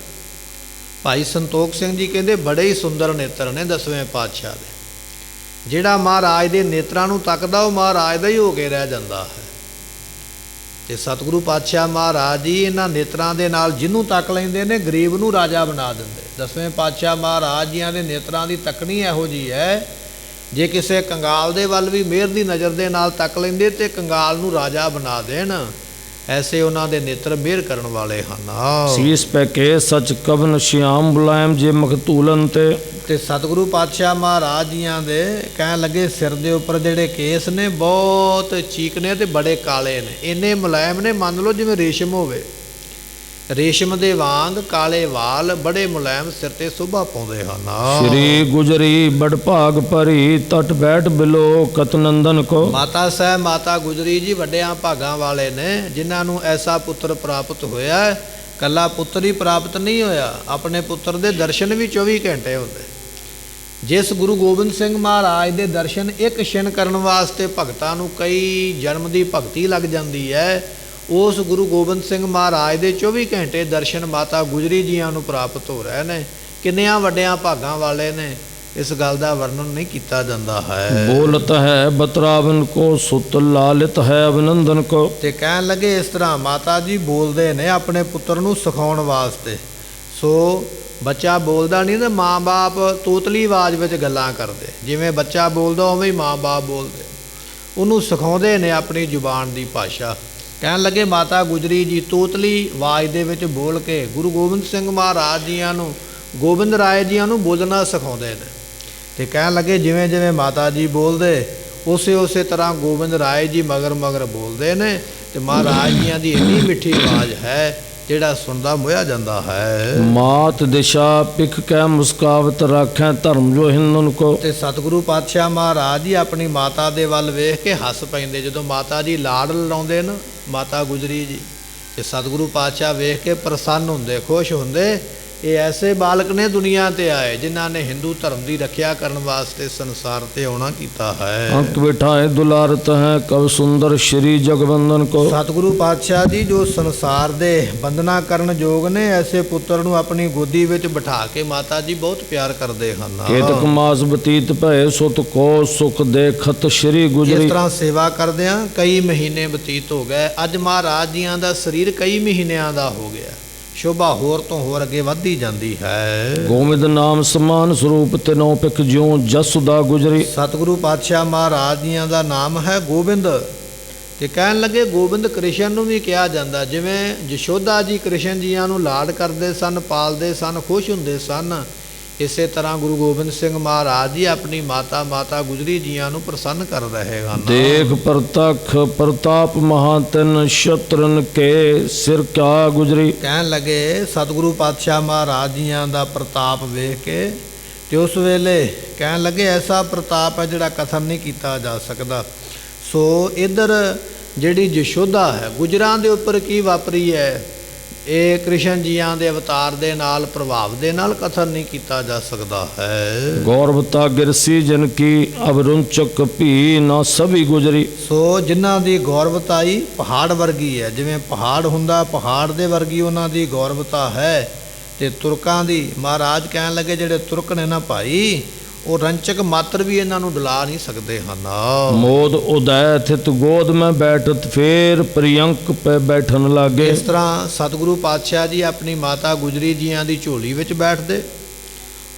ਭਾਈ ਸੰਤੋਖ ਸਿੰਘ ਜੀ ਕਹਿੰਦੇ ਬੜੇ ਹੀ ਸੁੰਦਰ ਨੇਤਰ ਨੇ ਦਸਵੇਂ ਪਾਤਸ਼ਾਹ ਦੇ। ਜਿਹੜਾ ਮਹਾਰਾਜ ਦੇ ਨੇਤਰਾਂ ਨੂੰ ਤੱਕਦਾ ਉਹ ਮਹਾਰਾਜ ਦਾ ਹੀ ਹੋ ਕੇ ਰਹਿ ਜਾਂਦਾ ਹੈ। ਤੇ ਸਤਿਗੁਰੂ ਪਾਤਸ਼ਾਹ ਮਹਾਰਾਜ ਜੀ ਇਹਨਾਂ ਨੇਤਰਾਂ ਦੇ ਨਾਲ ਜਿਹਨੂੰ ਤੱਕ ਲੈਂਦੇ ਨੇ ਗਰੀਬ ਨੂੰ ਰਾਜਾ ਬਣਾ ਦਿੰਦੇ। ਦਸਵੇਂ ਪਾਤਸ਼ਾਹ ਮਹਾਰਾਜ ਜੀਆਂ ਦੇ ਨੇਤਰਾਂ ਦੀ ਤੱਕਣੀ ਇਹੋ ਜਿਹੀ ਹੈ, ਜੇ ਕਿਸੇ ਕੰਗਾਲ ਦੇ ਵੱਲ ਵੀ ਮਿਹਰ ਦੀ ਨਜ਼ਰ ਦੇ ਨਾਲ ਤੱਕ ਲੈਂਦੇ ਤੇ ਕੰਗਾਲ ਨੂੰ ਰਾਜਾ ਬਣਾ ਦੇਣ, ਐਸੇ ਉਹਨਾਂ ਦੇ ਨੇਤਰ ਮਿਹਰ ਕਰਨ ਵਾਲੇ ਹਨ। ਸੀਸ ਪੈ ਕੇ ਸਚ ਕਵਨ ਸ਼ਿਆਮ ਬੁਲਾਇਮ ਜੇ ਮਖਤੂਲਨ ਤੇ ਸਤਿਗੁਰੂ ਪਾਤਸ਼ਾਹ ਮਹਾਰਾਜ ਜੀਆਂ ਦੇ ਕਹਿਣ ਲੱਗੇ ਸਿਰ ਦੇ ਉੱਪਰ ਜਿਹੜੇ ਕੇਸ ਨੇ ਬਹੁਤ ਚੀਕਨੇ ਤੇ ਬੜੇ ਕਾਲੇ ਨੇ, ਇੰਨੇ ਮੁਲਾਇਮ ਨੇ, ਮੰਨ ਲਓ ਜਿਵੇਂ ਰੇਸ਼ਮ ਹੋਵੇ, ਰੇਸ਼ਮ ਦੇ ਵਾਂਗ ਕਾਲੇ ਵਾਲ, ਬੜੇ ਮੁਲਾਇਮ ਸਿਰ ਤੇ ਸ਼ੋਭਾ ਪਾਉਂਦੇ ਹਨ। ਸ਼੍ਰੀ ਗੁਜਰੀ ਬੜ ਭਾਗ ਭਰੀ ਤਟ ਬੈਠ ਬਿਲੋ ਕਤਨੰਦਨ ਕੋ ਮਾਤਾ ਸਾਹਿਬ ਮਾਤਾ ਗੁਜਰੀ ਜੀ ਵੱਡਿਆਂ ਭਾਗਾਂ ਵਾਲੇ ਨੇ, ਜਿਨ੍ਹਾਂ ਨੂੰ ਐਸਾ ਪੁੱਤਰ ਪ੍ਰਾਪਤ ਹੋਇਆ। ਕੱਲਾ ਪੁੱਤਰ ਹੀ ਪ੍ਰਾਪਤ ਨਹੀਂ ਹੋਇਆ, ਆਪਣੇ ਪੁੱਤਰ ਦੇ ਦਰਸ਼ਨ ਵੀ 24 ਘੰਟੇ ਹੁੰਦੇ। ਜਿਸ ਗੁਰੂ ਗੋਬਿੰਦ ਸਿੰਘ ਮਹਾਰਾਜ ਦੇ ਦਰਸ਼ਨ ਇੱਕ ਛਿਣ ਕਰਨ ਵਾਸਤੇ ਭਗਤਾਂ ਨੂੰ ਕਈ ਜਨਮ ਦੀ ਭਗਤੀ ਲੱਗ ਜਾਂਦੀ ਹੈ, ਉਸ ਗੁਰੂ ਗੋਬਿੰਦ ਸਿੰਘ ਮਹਾਰਾਜ ਦੇ 24 ਘੰਟੇ ਦਰਸ਼ਨ ਮਾਤਾ ਗੁਜਰੀ ਜੀਆਂ ਨੂੰ ਪ੍ਰਾਪਤ ਹੋ ਰਹੇ ਨੇ। ਕਿੰਨਿਆਂ ਵੱਡਿਆਂ ਭਾਗਾਂ ਵਾਲੇ ਨੇ, ਇਸ ਗੱਲ ਦਾ ਵਰਣਨ ਨਹੀਂ ਕੀਤਾ ਜਾਂਦਾ ਹੈ। ਬੋਲਤ ਹੈ ਬਤਰਾਵਨ ਕੋ ਸੁਤ ਲਾਲਿਤ ਹੈ ਅਭਿਨੰਦਨ ਕੋ ਤੇ ਕਹਿਣ ਲੱਗੇ ਇਸ ਤਰ੍ਹਾਂ ਮਾਤਾ ਜੀ ਬੋਲਦੇ ਨੇ ਆਪਣੇ ਪੁੱਤਰ ਨੂੰ ਸਿਖਾਉਣ ਵਾਸਤੇ। ਸੋ ਬੱਚਾ ਬੋਲਦਾ ਨਹੀਂ ਤਾਂ ਮਾਂ-ਬਾਪ ਤੋਤਲੀ ਆਵਾਜ਼ ਵਿੱਚ ਗੱਲਾਂ ਕਰਦੇ, ਜਿਵੇਂ ਬੱਚਾ ਬੋਲਦਾ ਉਵੇਂ ਹੀ ਮਾਂ-ਬਾਪ ਬੋਲਦੇ, ਉਹਨੂੰ ਸਿਖਾਉਂਦੇ ਨੇ ਆਪਣੀ ਜ਼ੁਬਾਨ ਦੀ ਭਾਸ਼ਾ। ਕਹਿਣ ਲੱਗੇ ਮਾਤਾ ਗੁਜਰੀ ਜੀ ਤੋਤਲੀ ਆਵਾਜ਼ ਦੇ ਵਿੱਚ ਬੋਲ ਕੇ ਗੁਰੂ ਗੋਬਿੰਦ ਸਿੰਘ ਮਹਾਰਾਜ ਜੀਆਂ ਨੂੰ, ਗੋਬਿੰਦ ਰਾਏ ਜੀਆਂ ਨੂੰ ਬੋਲਣਾ ਸਿਖਾਉਂਦੇ ਨੇ। ਤੇ ਕਹਿਣ ਲੱਗੇ ਜਿਵੇਂ ਜਿਵੇਂ ਮਾਤਾ ਜੀ ਬੋਲਦੇ ਉਸੇ ਤਰ੍ਹਾਂ ਗੋਬਿੰਦ ਰਾਏ ਜੀ ਮਗਰ ਮਗਰ ਬੋਲਦੇ ਨੇ। ਤੇ ਮਹਾਰਾਜ ਜੀਆਂ ਦੀ ਇੰਨੀ ਮਿੱਠੀ ਆਵਾਜ਼ ਹੈ ਜਿਹੜਾ ਸੁਣਦਾ ਮੋਹਿਆ ਜਾਂਦਾ ਹੈ। ਮਾਤ ਦਿਸ਼ਾ ਪਿਖ ਕੈ ਮੁਸਕਾਵਤ ਰਾਖੈ ਧਰਮ ਜੋ ਹਿੰਦਨ ਕੋ ਤੇ ਸਤਿਗੁਰੂ ਪਾਤਸ਼ਾਹ ਮਹਾਰਾਜ ਜੀ ਆਪਣੀ ਮਾਤਾ ਦੇ ਵੱਲ ਵੇਖ ਕੇ ਹੱਸ ਪੈਂਦੇ। ਜਦੋਂ ਮਾਤਾ ਜੀ ਲਾੜ ਲਾਉਂਦੇ ਨਾ ਮਾਤਾ ਗੁਜਰੀ ਜੀ, ਤੇ ਸਤਿਗੁਰੂ ਪਾਤਸ਼ਾਹ ਵੇਖ ਕੇ ਪ੍ਰਸੰਨ ਹੁੰਦੇ, ਖੁਸ਼ ਹੁੰਦੇ। ਇਹ ਐਸੇ ਬਾਲਕ ਨੇ ਦੁਨੀਆ ਤੇ ਆਏ ਜਿਨ੍ਹਾਂ ਨੇ ਹਿੰਦੂ ਧਰਮ ਦੀ ਰੱਖਿਆ ਕਰਨ ਵਾਸਤੇ ਸੰਸਾਰ ਤੇ ਆਉਣਾ ਕੀਤਾ ਹੈ। ਅੰਕ ਬਿਠਾਏ ਦੁਲਾਰਤ ਹੈ ਕਵ ਸੁੰਦਰ ਸ਼੍ਰੀ ਜਗਵੰਦਨ ਕੋ ਸਤਿਗੁਰੂ ਪਾਤਸ਼ਾਹ ਜੀ ਜੋ ਸੰਸਾਰ ਦੇ ਬੰਦਨਾ ਕਰਨ ਯੋਗ ਨੇ, ਐਸੇ ਪੁੱਤਰ ਨੂੰ ਆਪਣੀ ਗੋਦੀ ਵਿੱਚ ਬਿਠਾ ਕੇ ਮਾਤਾ ਜੀ ਬਹੁਤ ਪਿਆਰ ਕਰਦੇ ਹਨ। ਕੇਤਕ ਮਾਸ ਬਤੀਤ ਭਏ ਸੁਤ ਕੋ ਸੁਖ ਦੇਖਤ ਸ਼੍ਰੀ ਗੁਜਰੀ। ਇਸ ਤਰ੍ਹਾਂ ਸੇਵਾ ਕਰਦਿਆਂ ਕਈ ਮਹੀਨੇ ਬਤੀਤ ਹੋ ਗਏ। ਅੱਜ ਮਹਾਰਾਜ ਜੀਆਂ ਦਾ ਸਰੀਰ ਕਈ ਮਹੀਨਿਆਂ ਦਾ ਹੋ ਗਿਆ, ਸ਼ੋਭਾ ਹੋਰ ਤੋਂ ਹੋਰ ਅੱਗੇ ਵੱਧਦੀ ਜਾਂਦੀ ਹੈ। ਗੋਬਿੰਦ ਨਾਮ ਸਮਾਨ ਸਰੂਪ ਤਿਨੋਂ ਪਿਖ ਜਿਉ ਜਸੁਦਾ ਗੁਜਰੀ। ਸਤਿਗੁਰੂ ਪਾਤਸ਼ਾਹ ਮਹਾਰਾਜ ਜੀਆਂ ਦਾ ਨਾਮ ਹੈ ਗੋਬਿੰਦ। ਤੇ ਕਹਿਣ ਲੱਗੇ ਗੋਬਿੰਦ ਕ੍ਰਿਸ਼ਨ ਨੂੰ ਵੀ ਕਿਹਾ ਜਾਂਦਾ, ਜਿਵੇਂ ਯਸ਼ੋਦਾ ਜੀ ਕ੍ਰਿਸ਼ਨ ਜੀਆਂ ਨੂੰ ਲਾਡ ਕਰਦੇ ਸਨ, ਪਾਲਦੇ ਸਨ, ਖੁਸ਼ ਹੁੰਦੇ ਸਨ, ਇਸੇ ਤਰ੍ਹਾਂ ਗੁਰੂ ਗੋਬਿੰਦ ਸਿੰਘ ਮਹਾਰਾਜ ਜੀ ਆਪਣੀ ਮਾਤਾ ਗੁਜਰੀ ਜੀਆਂ ਨੂੰ ਪ੍ਰਸੰਨ ਕਰ ਰਹੇ ਹਨ। ਦੇਖ ਪ੍ਰਤੱਖ ਪ੍ਰਤਾਪ ਮਹਾਤਨ ਸ਼ਤਰਨ ਕੇ ਸਿਰ ਕਾ ਗੁਜਰੀ। ਕਹਿਣ ਲੱਗੇ ਸਤਿਗੁਰੂ ਪਾਤਸ਼ਾਹ ਮਹਾਰਾਜ ਜੀਆਂ ਦਾ ਪ੍ਰਤਾਪ ਵੇਖ ਕੇ, ਤੇ ਉਸ ਵੇਲੇ ਕਹਿਣ ਲੱਗੇ ਐਸਾ ਪ੍ਰਤਾਪ ਹੈ ਜਿਹੜਾ ਕਥਨ ਨਹੀਂ ਕੀਤਾ ਜਾ ਸਕਦਾ। ਸੋ ਇੱਧਰ ਜਿਹੜੀ ਯਸ਼ੋਦਾ ਹੈ, ਗੁਜਰਾਂ ਦੇ ਉੱਪਰ ਕੀ ਵਾਪਰੀ ਹੈ, ਇਹ ਕ੍ਰਿਸ਼ਨ ਜੀਆਂ ਦੇ ਅਵਤਾਰ ਦੇ ਨਾਲ ਪ੍ਰਭਾਵ ਦੇ ਨਾਲ ਕਥਨ ਨਹੀਂ ਕੀਤਾ ਜਾ ਸਕਦਾ ਹੈ। ਗੌਰਵਤਾ ਗਿਰਸੀ ਜਨ ਕੀ ਅਵਰੁੰਚਕ ਭੀ ਨਾ ਸਭੀ ਗੁਜਰੀ। ਸੋ ਜਿਨ੍ਹਾਂ ਦੀ ਗੌਰਵਤਾਈ ਪਹਾੜ ਵਰਗੀ ਹੈ, ਜਿਵੇਂ ਪਹਾੜ ਹੁੰਦਾ ਪਹਾੜ ਦੇ ਵਰਗੀ ਉਹਨਾਂ ਦੀ ਗੌਰਵਤਾ ਹੈ। ਤੇ ਤੁਰਕਾਂ ਦੀ ਮਹਾਰਾਜ ਕਹਿਣ ਲੱਗੇ ਜਿਹੜੇ ਤੁਰਕ ਨੇ ਨਾ ਭਾਈ, ਉਹ ਰੰਚਕ ਮਾਤਰ ਵੀ ਇਹਨਾਂ ਨੂੰ ਡੁਲਾ ਨਹੀਂ ਸਕਦੇ ਹਨ। ਮੋਦ ਉਦੈ ਥਿਤ ਗੋਦ ਮੈਂ ਬੈਠਤ ਫੇਰ ਪ੍ਰਿਯੰਕ ਪੈ ਬੈਠਣ ਲਾਗੇ। ਇਸ ਤਰ੍ਹਾਂ ਸਤਿਗੁਰੂ ਪਾਤਸ਼ਾਹ ਜੀ ਆਪਣੀ ਮਾਤਾ ਗੁਜਰੀ ਜੀਆਂ ਦੀ ਝੋਲੀ ਵਿੱਚ ਬੈਠਦੇ।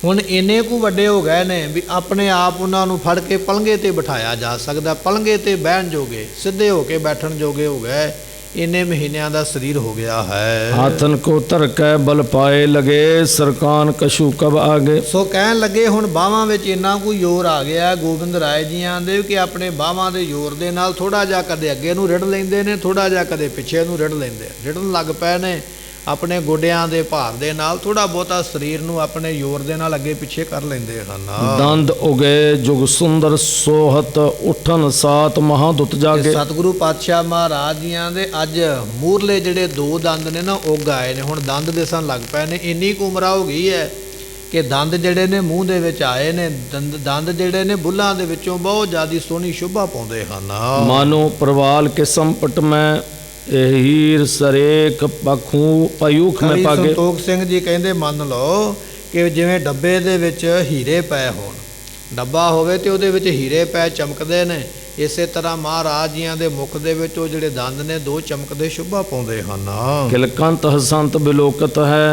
ਹੁਣ ਇੰਨੇ ਕੁ ਵੱਡੇ ਹੋ ਗਏ ਨੇ ਵੀ ਆਪਣੇ ਆਪ ਉਹਨਾਂ ਨੂੰ ਫੜ ਕੇ ਪਲੰਘੇ ਤੇ ਬਿਠਾਇਆ ਜਾ ਸਕਦਾ, ਪਲੰਘੇ ਤੇ ਬਹਿਣ ਜੋਗੇ, ਸਿੱਧੇ ਹੋ ਕੇ ਬੈਠਣ ਜੋਗੇ ਹੋ ਗਏ। ਇੰਨੇ ਮਹੀਨਿਆਂ ਦਾ ਸਰੀਰ ਹੋ ਗਿਆ ਹੈ। हाथन को धर कै बल पाए लगे सरकान कछु कब आगे। ਸੋ ਕਹਿਣ ਲੱਗੇ ਹੁਣ ਬਾਹਾਂ ਵਿੱਚ ਇੰਨਾ ਕੋਈ ਜ਼ੋਰ ਆ ਗਿਆ ਗੋਬਿੰਦ ਰਾਏ ਜੀਆਂ ਦੇ ਕਿ ਆਪਣੇ ਬਾਹਾਂ ਦੇ ਜ਼ੋਰ ਦੇ ਨਾਲ ਥੋੜਾ ਜਿਹਾ ਕਦੇ ਅੱਗੇ ਨੂੰ ਰਿੜ ਲੈਂਦੇ ਨੇ, ਥੋੜਾ ਜਿਹਾ ਕਦੇ ਪਿੱਛੇ ਨੂੰ ਰਿੜ ਲੈਂਦੇ, ਰਿੜਨ ਲੱਗ ਪਏ ਨੇ ਆਪਣੇ ਗੋਡਿਆਂ ਦੇ ਭਾਰ ਦੇ ਨਾਲ, ਥੋੜਾ ਬਹੁਤਾ ਸਰੀਰ ਨੂੰ ਆਪਣੇ ਜ਼ੋਰ ਦੇ ਨਾਲ ਅੱਗੇ ਪਿੱਛੇ ਕਰ ਲੈਂਦੇ ਹਨ। दंद उगे जुग सुंदर सोहत उठन सात महादुत जागे। ਸਤਿਗੁਰੂ ਪਾਤਸ਼ਾਹ ਮਹਾਰਾਜ ਜੀਆਂ ਦੇ ਅੱਜ ਮੂਰਲੇ ਜਿਹੜੇ ਦੋ ਦੰਦ ਨੇ ਨਾ ਉੱਗ ਆਏ ਨੇ, ਹੁਣ ਦੰਦ ਦਿਸਣ ਲੱਗ ਪਏ ਨੇ। ਇੰਨੀ ਕੁ ਉਮਰ ਹੋ ਗਈ ਹੈ ਕਿ ਦੰਦ ਜਿਹੜੇ ਨੇ ਮੂੰਹ ਦੇ ਵਿੱਚ ਆਏ ਨੇ, ਦੰਦ ਜਿਹੜੇ ਨੇ ਬੁੱਲਾਂ ਦੇ ਵਿੱਚੋਂ ਬਹੁਤ ਜ਼ਿਆਦਾ ਸੋਹਣੀ ਸ਼ੋਭਾ ਪਾਉਂਦੇ ਹਨ। मानो प्रवाल के संपट में हीर सरेख पखू पयूख में ਹਰੀ पागे। ਸੰਤੋਖ ਸਿੰਘ ਜੀ ਕਹਿੰਦੇ ਮੰਨ ਲਓ ਕਿ ਜਿਵੇਂ ਡੱਬੇ ਦੇ ਵਿੱਚ ਹੀਰੇ ਪਏ ਹੋਣ, ਡੱਬਾ ਹੋਵੇ ਤੇ ਉਹਦੇ ਵਿੱਚ ਹੀਰੇ ਪਏ ਚਮਕਦੇ ਨੇ, ਇਸੇ ਤਰ੍ਹਾਂ ਮਹਾਰਾਜ ਜੀਆਂ ਦੇ ਮੁਖ ਦੇ ਵਿੱਚ ਉਹ ਜਿਹੜੇ ਦੰਦ ਨੇ ਦੋ ਚਮਕਦੇ ਸ਼ੋਭਾ ਪਾਉਂਦੇ ਹਨ। किलकंत हसंत बिलोकत है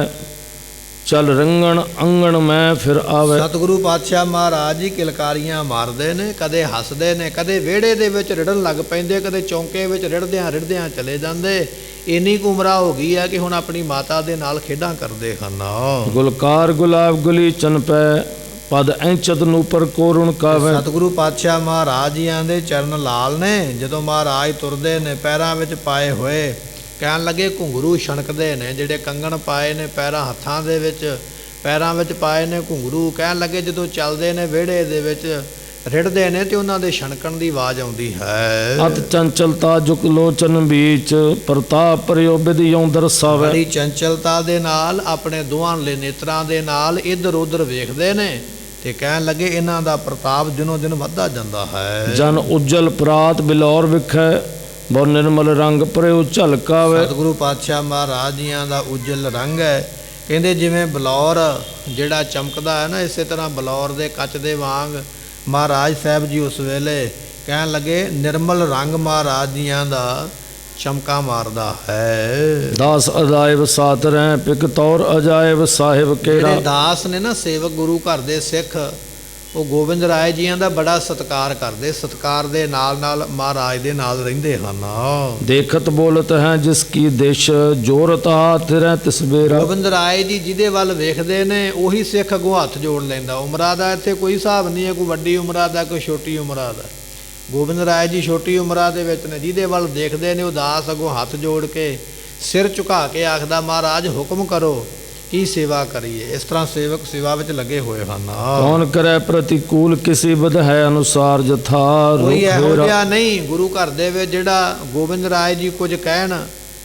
चल रंगण अंगण में फिर आवे। ਸਤਿਗੁਰੂ ਪਾਤਸ਼ਾਹ ਮਹਾਰਾਜ ਜੀ ਕਿਲਕਾਰੀਆਂ ਮਾਰਦੇ ਨੇ, ਕਦੇ ਹੱਸਦੇ ਨੇ, ਕਦੇ ਵਿਹੜੇ ਦੇ ਵਿੱਚ ਰਿੜਨ ਲੱਗ ਪੈਂਦੇ, ਕਦੇ ਚੌਂਕੇ ਵਿੱਚ ਰਿੜਦਿਆਂ ਚਲੇ ਜਾਂਦੇ। ਇੰਨੀ ਕੁ ਉਮਰਾ ਹੋ ਗਈ ਹੈ ਕਿ ਹੁਣ ਆਪਣੀ ਮਾਤਾ ਦੇ ਨਾਲ ਖੇਡਾਂ ਕਰਦੇ ਹਨ। गुलकार गुलाब गुली चन पे पद ऐंचत नूपर कोरुण कावे। ਸਤਿਗੁਰੂ ਪਾਤਸ਼ਾਹ ਮਹਾਰਾਜ ਜੀਆਂ ਦੇ ਚਰਨ ਲਾਲ ਨੇ, ਜਦੋਂ ਮਹਾਰਾਜ ਤੁਰਦੇ ਨੇ ਪੈਰਾਂ ਵਿੱਚ ਪਾਏ ਹੋਏ, ਕਹਿਣ ਲੱਗੇ ਘੁੰਗਰੂ ਛਣਕਦੇ ਨੇ, ਜਿਹੜੇ ਕੰਗਣ ਪਾਏ ਨੇ ਪੈਰਾਂ ਹੱਥਾਂ ਦੇ ਵਿੱਚ, ਪੈਰਾਂ ਵਿੱਚ ਪਾਏ ਨੇ ਘੁੰਗਰੂ, ਕਹਿਣ ਲੱਗੇ ਜਦੋਂ ਚੱਲਦੇ ਨੇ ਵਿਹੜੇ ਦੇ ਵਿੱਚ ਰਿੜਦੇ ਨੇ ਤੇ ਉਹਨਾਂ ਦੇ ਛਣਕਣ ਦੀ ਆਵਾਜ਼ ਆਉਂਦੀ ਹੈ। अत चंचलता जुक लोचन बीच प्रताप प्रयोबिद यों दर्शावे। ਬੜੀ ਚੰਚਲਤਾ ਦੇ ਨਾਲ ਆਪਣੇ ਦੋਹਾਂ ਨੇਤਰਾਂ ਦੇ ਨਾਲ ਇੱਧਰ ਉੱਧਰ ਵੇਖਦੇ ਨੇ ਤੇ ਕਹਿਣ ਲੱਗੇ ਇਹਨਾਂ ਦਾ ਪ੍ਰਤਾਪ ਦਿਨੋਂ ਦਿਨ ਵੱਧਦਾ ਜਾਂਦਾ ਹੈ। जन उज्जल प्रात बिलौर विखै बहु निर्मल रंग प्रयो झलकावे। ਸਤਿਗੁਰੂ ਪਾਤਸ਼ਾਹ ਮਹਾਰਾਜ ਜੀਆਂ ਦਾ ਉਜਲ ਰੰਗ ਹੈ, ਕਹਿੰਦੇ ਜਿਵੇਂ ਬਲੌਰ ਜਿਹੜਾ ਚਮਕਦਾ ਹੈ ਨਾ, ਇਸੇ ਤਰ੍ਹਾਂ ਬਲੌਰ ਦੇ ਕੱਚ ਦੇ ਵਾਂਗ ਮਹਾਰਾਜ ਸਾਹਿਬ ਜੀ ਉਸ ਵੇਲੇ ਕਹਿਣ ਲੱਗੇ ਨਿਰਮਲ ਰੰਗ ਮਹਾਰਾਜ ਜੀਆਂ ਦਾ ਚਮਕਾ ਮਾਰਦਾ ਹੈ। दास अजायब सात रहें पिक तौर अजायब साहिब केरा। ਜਿਹੜੇ ਦਾਸ ਨੇ ਨਾ ਸੇਵਕ ਗੁਰੂ ਘਰ ਦੇ ਸਿੱਖ, ਉਹ ਗੋਬਿੰਦ ਰਾਏ ਜੀਆਂ ਦਾ ਬੜਾ ਸਤਿਕਾਰ ਕਰਦੇ, ਸਤਿਕਾਰ ਦੇ ਨਾਲ ਨਾਲ ਮਹਾਰਾਜ ਦੇ ਨਾਲ ਰਹਿੰਦੇ ਹਨ। देखत बोलत हैं जिसकी देश जोरत हाथ रह तस्बेरा। ਗੋਬਿੰਦ ਰਾਏ ਜੀ ਜਿਹਦੇ ਵੱਲ ਵੇਖਦੇ ਨੇ ਉਹੀ ਸਿੱਖ ਅੱਗੋਂ ਹੱਥ ਜੋੜ ਲੈਂਦਾ। ਉਮਰਾਂ ਦਾ ਇੱਥੇ ਕੋਈ ਹਿਸਾਬ ਨਹੀਂ ਹੈ, ਕੋਈ ਵੱਡੀ ਉਮਰਾਂ ਦਾ, ਕੋਈ ਛੋਟੀ ਉਮਰਾਂ ਦਾ। ਗੋਬਿੰਦ ਰਾਏ ਜੀ ਛੋਟੀ ਉਮਰਾਂ ਦੇ ਵਿੱਚ ਨੇ, ਜਿਹਦੇ ਵੱਲ ਦੇਖਦੇ ਨੇ ਉਹ ਦਾਸ ਅੱਗੋਂ ਹੱਥ ਜੋੜ ਕੇ ਸਿਰ ਝੁਕਾ ਕੇ ਆਖਦਾ ਮਹਾਰਾਜ ਹੁਕਮ ਕਰੋ ਕੀ ਸੇਵਾ ਕਰੀਏ। ਇਸ ਤਰ੍ਹਾਂ ਸੇਵਕ ਸੇਵਾ ਵਿੱਚ ਲੱਗੇ ਹੋਏ ਹਨ। कौन करे प्रतिकूल किसी बद है अनुसार जथा ਕੋਈ रुख ਇਹੋ हेरा। ਜਿਹਾ ਨਹੀਂ ਗੁਰੂ ਘਰ ਦੇ ਵਿੱਚ ਜਿਹੜਾ ਗੋਬਿੰਦ ਰਾਏ ਜੀ ਕੁਝ ਕਹਿਣ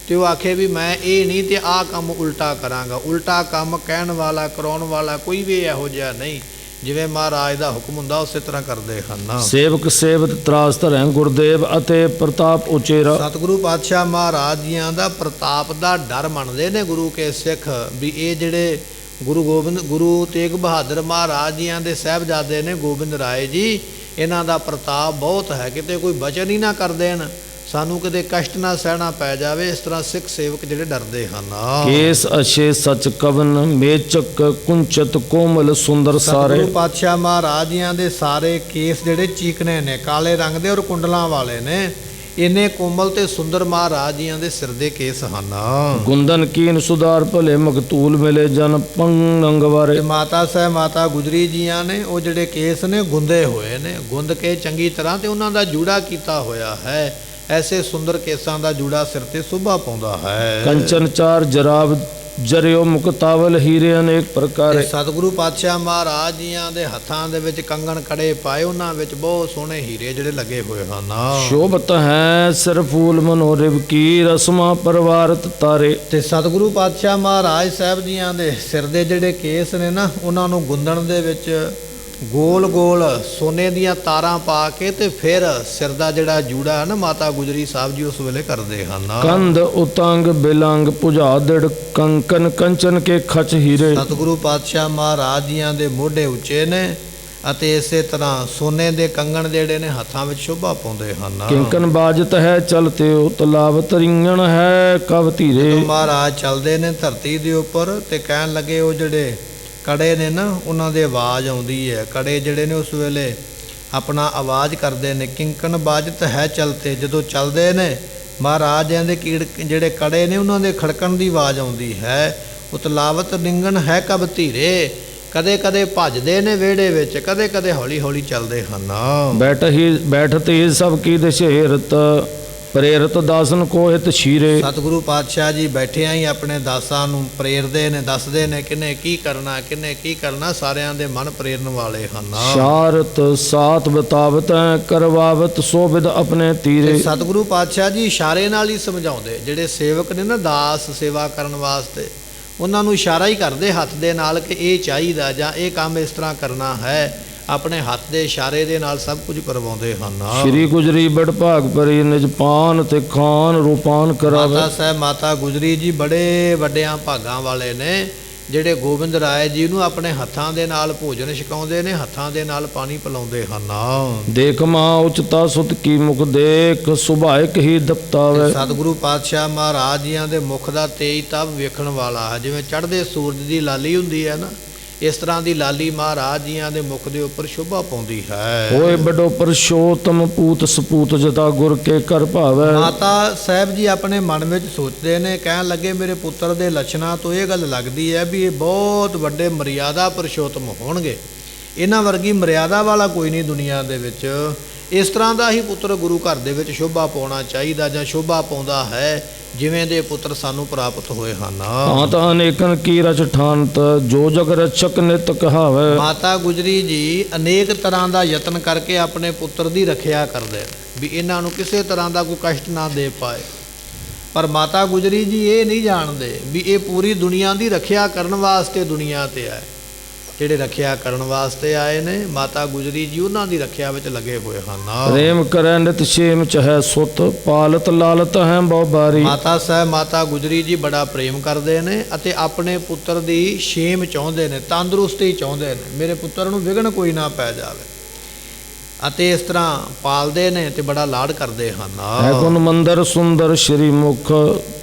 ਤੇ ਉਹ ਆਖੇ ਵੀ ਮੈਂ ਇਹ ਨਹੀਂ ਤੇ ਆਹ ਕੰਮ ਉਲਟਾ ਕਰਾਂਗਾ। ਉਲਟਾ ਕੰਮ ਕਹਿਣ ਵਾਲਾ, ਕਰਾਉਣ ਵਾਲਾ ਕੋਈ ਵੀ ਇਹੋ ਜਿਹਾ ਨਹੀਂ। ਜਿਵੇਂ ਮਹਾਰਾਜ ਦਾ ਹੁਕਮ ਹੁੰਦਾ ਉਸੇ ਤਰ੍ਹਾਂ ਕਰਦੇ ਹਨ। सेवक सेवत त्रास धरै गुरुदेव अते प्रताप उचेरा। ਸਤਿਗੁਰੂ ਪਾਤਸ਼ਾਹ ਮਹਾਰਾਜ ਜੀਆਂ ਦਾ ਪ੍ਰਤਾਪ ਦਾ ਡਰ ਮੰਨਦੇ ਨੇ ਗੁਰੂ ਕੇ ਸਿੱਖ, ਵੀ ਇਹ ਜਿਹੜੇ ਗੁਰੂ ਤੇਗ ਬਹਾਦਰ ਮਹਾਰਾਜ ਜੀਆਂ ਦੇ ਸਾਹਿਬਜ਼ਾਦੇ ਨੇ ਗੋਬਿੰਦ ਰਾਏ ਜੀ, ਇਹਨਾਂ ਦਾ ਪ੍ਰਤਾਪ ਬਹੁਤ ਹੈ, ਕਿਤੇ ਕੋਈ ਬਚਨ ਹੀ ਨਾ ਕਰ ਦੇਣ, ਸਾਨੂੰ ਕਿਤੇ ਕਸ਼ਟ ਨਾ ਸਹਿਣਾ ਪੈ ਜਾਵੇ। ਇਸ ਤਰ੍ਹਾਂ ਸਿੱਖ ਸੇਵਕ ਜਿਹੜੇ ਡਰਦੇ ਹਨ। केस अच्छे सच कवन मेचक कुंचत कोमल सुंदर सारे। ਸਤਿਗੁਰੂ ਪਾਤਸ਼ਾਹ ਮਹਾਰਾਜ ਜੀਆਂ ਦੇ ਸਾਰੇ ਕੇਸ ਜਿਹੜੇ ਚੀਕਣੇ ਨੇ, ਕਾਲੇ ਰੰਗ ਦੇ ਔਰ ਕੁੰਡਲਾਂ ਵਾਲੇ ਨੇ, ਇੰਨੇ ਕੋਮਲ ਤੇ ਸੁੰਦਰ ਮਹਾਰਾਜ ਜੀਆਂ ਦੇ ਸਿਰ ਦੇ ਕੇਸ ਹਨ। गुंदन कीन सुधार भले मकतूल मिले जन पंग वारे। ਤੇ ਮਾਤਾ ਸਾਹਿਬ ਮਾਤਾ ਗੁਜਰੀ ਜੀਆਂ ਨੇ ਉਹ ਜਿਹੜੇ ਕੇਸ ਨੇ ਗੁੰਦੇ ਹੋਏ ਨੇ, ਗੁੰਦ ਕੇ ਚੰਗੀ ਤਰ੍ਹਾਂ ਤੇ ਉਹਨਾਂ ਦਾ ਜੂੜਾ ਕੀਤਾ ਹੋਇਆ ਹੈ। ਐਸੇ ਸੁੰਦਰ ਕੇਸਾਂ ਦਾ ਜੂੜਾ ਸਿਰ ਤੇ ਸ਼ੋਭਾ ਪਾਉਂਦਾ ਹੈ। कंचन चार जराब जरियो मुक्तावल हीरे अनेक प्रकार। ਸਤਿਗੁਰੂ ਪਾਤਸ਼ਾਹ ਮਹਾਰਾਜ ਜੀਆਂ ਦੇ ਹੱਥਾਂ ਦੇ ਵਿੱਚ ਕੰਗਣ ਕੜੇ ਪਾਏ, ਉਹਨਾਂ ਵਿੱਚ ਬਹੁਤ ਸੋਹਣੇ ਹੀਰੇ ਜਿਹੜੇ ਲੱਗੇ ਹੋਏ ਹਨ। शोभत है सिर फूल मनोरिव की रस्मा परवारत तारे। ਤੇ ਸਤਿਗੁਰੂ ਪਾਤਸ਼ਾਹ ਮਹਾਰਾਜ ਸਾਹਿਬ ਜੀਆਂ ਦੇ ਸਿਰ ਦੇ ਜਿਹੜੇ ਕੇਸ ਨੇ ਨਾ, ਉਹਨਾਂ ਨੂੰ ਗੁੰਦਣ ਦੇ ਵਿੱਚ ਗੋਲ ਗੋਲ ਸੋਨੇ ਦੀਆਂ ਤਾਰਾਂ ਪਾ ਕੇ ਤੇ ਫਿਰ ਸਿਰ ਦਾ ਜਿਹੜਾ ਜੂੜਾ ਹੈ ਨਾ, ਮਾਤਾ ਗੁਜਰੀ ਸਾਹਿਬ ਜੀ ਉਸ ਵੇਲੇ ਕਰਦੇ ਹਨ। कंद उतंग बिलंग पुजा दृढ़ कंकन कंचन के खच हीरे। ਸਤਿਗੁਰੂ ਪਾਤਸ਼ਾਹ ਮਹਾਰਾਜ ਜੀਆਂ ਦੇ ਮੋਢੇ ਉੱਚੇ ਨੇ ਅਤੇ ਇਸੇ ਤਰ੍ਹਾਂ ਸੋਨੇ ਦੇ ਕੰਗਣ ਜਿਹੜੇ ਨੇ ਹੱਥਾਂ ਵਿੱਚ ਸ਼ੋਭਾ ਪਾਉਂਦੇ ਹਨ। किंकन बाजत है चलते उतलावत रिंगण है कव धीरे। ਜਦੋਂ ਮਹਾਰਾਜ ਚੱਲਦੇ ਨੇ ਧਰਤੀ ਦੇ ਉੱਪਰ ਤੇ ਕਹਿਣ ਲੱਗੇ ਉਹ ਜਿਹੜੇ ਕੜੇ ਨੇ ਨਾ, ਉਹਨਾਂ ਦੇ ਆਵਾਜ਼ ਆਉਂਦੀ ਹੈ। ਕੜੇ ਜਿਹੜੇ ਨੇ ਉਸ ਵੇਲੇ ਆਪਣਾ ਆਵਾਜ਼ ਕਰਦੇ ਨੇ। ਕਿੰਕਣ ਬਾਜਤ ਹੈ ਚਲਤੇ, ਜਦੋਂ ਚੱਲਦੇ ਨੇ ਮਹਾਰਾਜਾਂ ਦੇ ਕੀੜ ਜਿਹੜੇ ਕੜੇ ਨੇ ਉਹਨਾਂ ਦੇ ਖੜਕਣ ਦੀ ਆਵਾਜ਼ ਆਉਂਦੀ ਹੈ। ਉਤਲਾਵਤ ਨਿੰਗਣ ਹੈ ਕਬ ਧੀਰੇ, ਕਦੇ ਕਦੇ ਭੱਜਦੇ ਨੇ ਵਿਹੜੇ ਵਿੱਚ, ਕਦੇ ਕਦੇ ਹੌਲੀ ਹੌਲੀ ਚੱਲਦੇ ਹਨ। ਬੈਠਤ ਹੀ ਸਭ ਕੀ ਦਸ਼ੇਰਤ, ਪ੍ਰੇਰਤ ਦਾਸਨ ਕੋ ਹਿਤ ਛੀਰੇ। ਸਤਿਗੁਰੂ ਪਾਤਸ਼ਾਹ ਜੀ ਬੈਠਿਆਂ ਹੀ ਆਪਣੇ ਦਾਸਾਂ ਨੂੰ ਪ੍ਰੇਰਦੇ ਨੇ, ਦੱਸਦੇ ਨੇ ਕਿਨੇ ਕੀ ਕਰਨਾ, ਕਿਨੇ ਕੀ ਕਰਨਾ, ਸਾਰਿਆਂ ਦੇ ਮਨ ਪ੍ਰੇਰਨ ਵਾਲੇ ਹਨ। ਸ਼ਾਰਤ ਸਾਤ ਬਤਾਵਤ ਕਰਵਾਵਤ ਸੋਭਿਦ ਆਪਣੇ ਤੀਰੇ। ਸਤਿਗੁਰੂ ਪਾਤਸ਼ਾਹ ਜੀ ਇਸ਼ਾਰੇ ਨਾਲ ਹੀ ਸਮਝਾਉਂਦੇ, ਜਿਹੜੇ ਸੇਵਕ ਨੇ ਨਾ ਦਾਸ ਸੇਵਾ ਕਰਨ ਵਾਸਤੇ, ਉਹਨਾਂ ਨੂੰ ਇਸ਼ਾਰਾ ਹੀ ਕਰਦੇ ਹੱਥ ਦੇ ਨਾਲ ਕਿ ਇਹ ਚਾਹੀਦਾ ਜਾਂ ਇਹ ਕੰਮ ਇਸ ਤਰ੍ਹਾਂ ਕਰਨਾ ਹੈ। ਆਪਣੇ ਹੱਥ ਦੇ ਇਸ਼ਾਰੇ ਦੇ ਨਾਲ ਸਭ ਕੁਝ ਕਰਵਾਉਂਦੇ ਹਨ। ਸ਼੍ਰੀ ਗੁਜਰੀ ਬੜ ਭਾਗ ਭਰੀ ਨਿਜ ਪਾਨ ਤੇ ਖਾਨ ਰੂਪਾਨ ਕਰਾਵੇ। ਮਾਤਾ ਸਾਹਿਬ ਮਾਤਾ ਗੁਜਰੀ ਜੀ ਬੜੇ ਵੱਡਿਆਂ ਭਾਗਾਂ ਵਾਲੇ ਨੇ, ਜਿਹੜੇ ਗੋਬਿੰਦ ਰਾਏ ਜੀ ਨੂੰ ਆਪਣੇ ਹੱਥਾਂ ਦੇ ਨਾਲ ਭੋਜਨ ਛਕਾਉਂਦੇ ਨੇ, ਹੱਥਾਂ ਦੇ ਨਾਲ ਪਾਣੀ ਪਿਲਾਉਂਦੇ ਹਨ। ਦੇਖ ਮਾਂ ਉਚਤਾ ਸੁਤ ਕੀ ਮੁਖ ਦੇਖ, ਸੁਭਾਇਕ ਹੀ ਦਪਤਾਵੇ। ਸਤਿਗੁਰੂ ਪਾਤਸ਼ਾਹ ਮਹਾਰਾਜ ਜੀਆਂ ਦੇ ਮੁਖ ਦਾ ਤੇਜ ਤਬ ਵੇਖਣ ਵਾਲਾ ਹੈ। ਜਿਵੇਂ ਚੜ੍ਹਦੇ ਸੂਰਜ ਦੀ ਲਾਲੀ ਹੁੰਦੀ ਹੈ ਨਾ, ਇਸ ਤਰ੍ਹਾਂ ਦੀ ਲਾਲੀ ਮਹਾਰਾਜ ਜੀਆਂ ਦੇ ਮੁਖ ਦੇ ਉੱਪਰ ਸ਼ੋਭਾ ਪਾਉਂਦੀ ਹੈ। ਹੋਏ ਬੜੋ ਪਰਸ਼ੋਤਮ ਪੂਤ ਸਪੂਤ ਜਤਾ ਗੁਰ ਕੇ ਕਰ ਭਾਵੈ। ਮਾਤਾ ਸਾਹਿਬ ਜੀ ਆਪਣੇ ਮਨ ਵਿੱਚ ਸੋਚਦੇ ਨੇ, ਕਹਿਣ ਲੱਗੇ ਮੇਰੇ ਪੁੱਤਰ ਦੇ ਲੱਛਣਾਂ ਤੋਂ ਇਹ ਗੱਲ ਲੱਗਦੀ ਹੈ ਵੀ ਇਹ ਬਹੁਤ ਵੱਡੇ ਮਰਿਆਦਾ ਪਰਸ਼ੋਤਮ ਹੋਣਗੇ। ਇਹਨਾਂ ਵਰਗੀ ਮਰਿਆਦਾ ਵਾਲਾ ਕੋਈ ਨਹੀਂ ਦੁਨੀਆ ਦੇ ਵਿੱਚ। ਇਸ ਤਰ੍ਹਾਂ ਦਾ ਹੀ ਪੁੱਤਰ ਗੁਰੂ ਘਰ ਦੇ ਵਿੱਚ ਸ਼ੋਭਾ ਪਾਉਣਾ ਚਾਹੀਦਾ, ਜਾਂ ਸ਼ੋਭਾ ਪਾਉਂਦਾ ਹੈ ਜਿਵੇਂ ਦੇ ਪੁੱਤਰ ਸਾਨੂੰ ਪ੍ਰਾਪਤ ਹੋਏ ਹਨ। ਤਾਂ ਅਨੇਕਨ ਕੀ ਰਚ ਠਾਨਤ, ਜੋ ਜਗ ਰਛਕ ਨਿਤ ਕਹਾਵੇ। ਮਾਤਾ ਗੁਜਰੀ ਜੀ ਅਨੇਕ ਤਰ੍ਹਾਂ ਦਾ ਯਤਨ ਕਰਕੇ ਆਪਣੇ ਪੁੱਤਰ ਦੀ ਰੱਖਿਆ ਕਰਦੇ ਨੇ ਵੀ ਇਹਨਾਂ ਨੂੰ ਕਿਸੇ ਤਰ੍ਹਾਂ ਦਾ ਕੋਈ ਕਸ਼ਟ ਨਾ ਦੇ ਪਾਏ। ਪਰ ਮਾਤਾ ਗੁਜਰੀ ਜੀ ਇਹ ਨਹੀਂ ਜਾਣਦੇ ਵੀ ਇਹ ਪੂਰੀ ਦੁਨੀਆ ਦੀ ਰੱਖਿਆ ਕਰਨ ਵਾਸਤੇ ਦੁਨੀਆ ਤੇ ਆਏ। ਜਿਹੜੇ ਰੱਖਿਆ ਕਰਨ ਵਾਸਤੇ ਆਏ ਨੇ, ਮਾਤਾ ਗੁਜਰੀ ਜੀ ਉਹਨਾਂ ਦੀ ਰੱਖਿਆ ਵਿੱਚ ਲੱਗੇ ਹੋਏ ਹਨ। ਪ੍ਰੇਮ ਕਰੈ ਨਿਤ ਛੇਮ ਚਹੈ ਸੁਤ, ਪਾਲਤ ਲਾਲਤ ਹੈ ਬਹੁ ਬਾਰੀ। ਮਾਤਾ ਸਾਹਿਬ ਮਾਤਾ ਗੁਜਰੀ ਜੀ ਬੜਾ ਪ੍ਰੇਮ ਕਰਦੇ ਨੇ ਅਤੇ ਆਪਣੇ ਪੁੱਤਰ ਦੀ ਛੇਮ ਚਾਹੁੰਦੇ ਨੇ, ਤੰਦਰੁਸਤੀ ਚਾਹੁੰਦੇ ਨੇ, ਮੇਰੇ ਪੁੱਤਰ ਨੂੰ ਵਿਘਨ ਕੋਈ ਨਾ ਪੈ ਜਾਵੇ, ਅਤੇ ਇਸ ਤਰ੍ਹਾਂ ਪਾਲਦੇ ਨੇ ਤੇ ਬੜਾ ਲਾਡ ਕਰਦੇ ਹਨ। ਹੈ ਗੁਣ ਮੰਦਰ ਸੁੰਦਰ ਸ਼੍ਰੀ ਮੁਖ,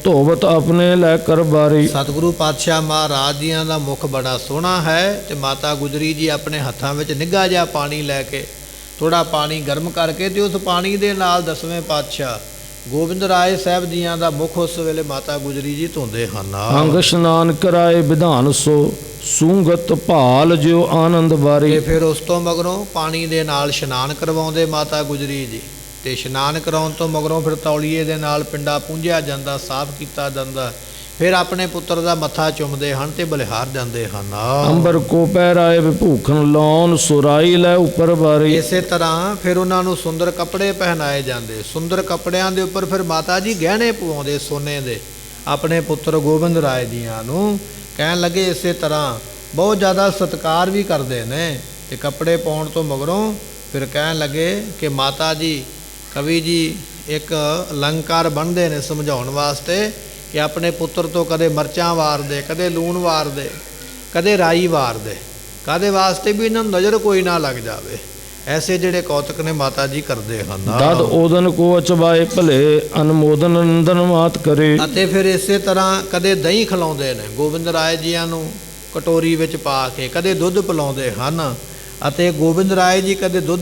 ਧੋਵਤ ਆਪਣੇ ਲੈ ਕਰ ਬਾਰੀ। ਸਤਿਗੁਰੂ ਪਾਤਸ਼ਾਹ ਮਹਾਰਾਜ ਜੀਆਂ ਦਾ ਮੁਖ ਬੜਾ ਸੋਹਣਾ ਹੈ ਤੇ ਮਾਤਾ ਗੁਜਰੀ ਜੀ ਆਪਣੇ ਹੱਥਾਂ ਵਿੱਚ ਨਿੱਘਾ ਜਿਹਾ ਪਾਣੀ ਲੈ ਕੇ, ਥੋੜਾ ਪਾਣੀ ਗਰਮ ਕਰਕੇ ਤੇ ਉਸ ਪਾਣੀ ਦੇ ਨਾਲ ਦਸਵੇਂ ਪਾਤਸ਼ਾਹ ਗੋਬਿੰਦ ਰਾਏ ਸਾਹਿਬ ਜੀਆਂ ਦਾ ਮੁਖ ਉਸ ਵੇਲੇ ਮਾਤਾ ਗੁਜਰੀ ਜੀ ਧੋਂਦੇ ਹਨ। ਅੰਗ ਇਸ਼ਨਾਨ ਕਰਾਏ ਵਿਧਾਨ ਸੋ, ਸੂੰਗਤ ਭਾਲ ਜਿਉ ਆਨੰਦ ਬਾਰੀ। ਤੇ ਫਿਰ ਉਸ ਤੋਂ ਮਗਰੋਂ ਪਾਣੀ ਦੇ ਨਾਲ ਇਸ਼ਨਾਨ ਕਰਵਾਉਂਦੇ ਮਾਤਾ ਗੁਜਰੀ ਜੀ, ਤੇ ਇਸ਼ਨਾਨ ਕਰਾਉਣ ਤੋਂ ਮਗਰੋਂ ਫਿਰ ਤੌਲੀਏ ਦੇ ਨਾਲ ਪਿੰਡਾ ਪੂੰਝਿਆ ਜਾਂਦਾ, ਸਾਫ਼ ਕੀਤਾ ਜਾਂਦਾ। ਫਿਰ ਆਪਣੇ ਪੁੱਤਰ ਦਾ ਮੱਥਾ ਚੁੰਮਦੇ ਹਨ ਤੇ ਬਲਿਹਾਰ ਜਾਂਦੇ ਹਨ। ਅੰਬਰ ਕੋ ਪਹਿਰਾਏ ਵਿਭੂਖਣ ਲਾਉਣ, ਸੁਰਾਈ ਲੈ ਉੱਪਰ ਬਾਰੀ। ਇਸੇ ਤਰ੍ਹਾਂ ਫਿਰ ਉਹਨਾਂ ਨੂੰ ਸੁੰਦਰ ਕੱਪੜੇ ਪਹਿਨਾਏ ਜਾਂਦੇ। ਸੁੰਦਰ ਕੱਪੜਿਆਂ ਦੇ ਉੱਪਰ ਫਿਰ ਮਾਤਾ ਜੀ ਗਹਿਣੇ ਪਵਾਉਂਦੇ ਸੋਨੇ ਦੇ ਆਪਣੇ ਪੁੱਤਰ ਗੋਬਿੰਦ ਰਾਏ ਜੀਆਂ ਨੂੰ। ਕਹਿਣ ਲੱਗੇ ਇਸੇ ਤਰ੍ਹਾਂ ਬਹੁਤ ਜ਼ਿਆਦਾ ਸਤਿਕਾਰ ਵੀ ਕਰਦੇ ਨੇ। ਤੇ ਕੱਪੜੇ ਪਾਉਣ ਤੋਂ ਮਗਰੋਂ ਫਿਰ ਕਹਿਣ ਲੱਗੇ ਕਿ ਮਾਤਾ ਜੀ, ਕਵੀ ਜੀ ਇੱਕ ਅਲੰਕਾਰ ਬਣਦੇ ਨੇ ਸਮਝਾਉਣ ਵਾਸਤੇ ਕਿ ਆਪਣੇ ਪੁੱਤਰ ਤੋਂ ਕਦੇ ਮਿਰਚਾਂ ਵਾਰਦੇ, ਕਦੇ ਲੂਣ ਵਾਰਦੇ, ਕਦੇ ਰਾਈ ਵਾਰਦੇ, ਕਾਹਦੇ ਵਾਸਤੇ ਵੀ ਇਹਨਾਂ ਨੂੰ ਨਜ਼ਰ ਕੋਈ ਨਾ ਲੱਗ ਜਾਵੇ। ਐਸੇ ਜਿਹੜੇ ਕੌਤਕ ਨੇ ਮਾਤਾ ਜੀ ਕਰਦੇ ਹਨ। ਦਦ ਓਦਨ ਕੋ ਅਚਵਾਏ ਭਲੇ, ਅਨਮੋਦਨ ਨੰਦਨ ਮਾਤ ਕਰੇ। ਅਤੇ ਫਿਰ ਇਸੇ ਤਰ੍ਹਾਂ ਕਦੇ ਦਹੀਂ ਖਿਲਾਉਂਦੇ ਨੇ ਗੋਬਿੰਦ ਰਾਏ ਜੀਆਂ ਨੂੰ ਕਟੋਰੀ ਵਿੱਚ ਪਾ ਕੇ, ਕਦੇ ਦੁੱਧ ਪਿਲਾਉਂਦੇ ਹਨ। ਅਤੇ ਗੋਬਿੰਦ ਰਾਏ ਜੀ ਕਦੇ ਦੁੱਧ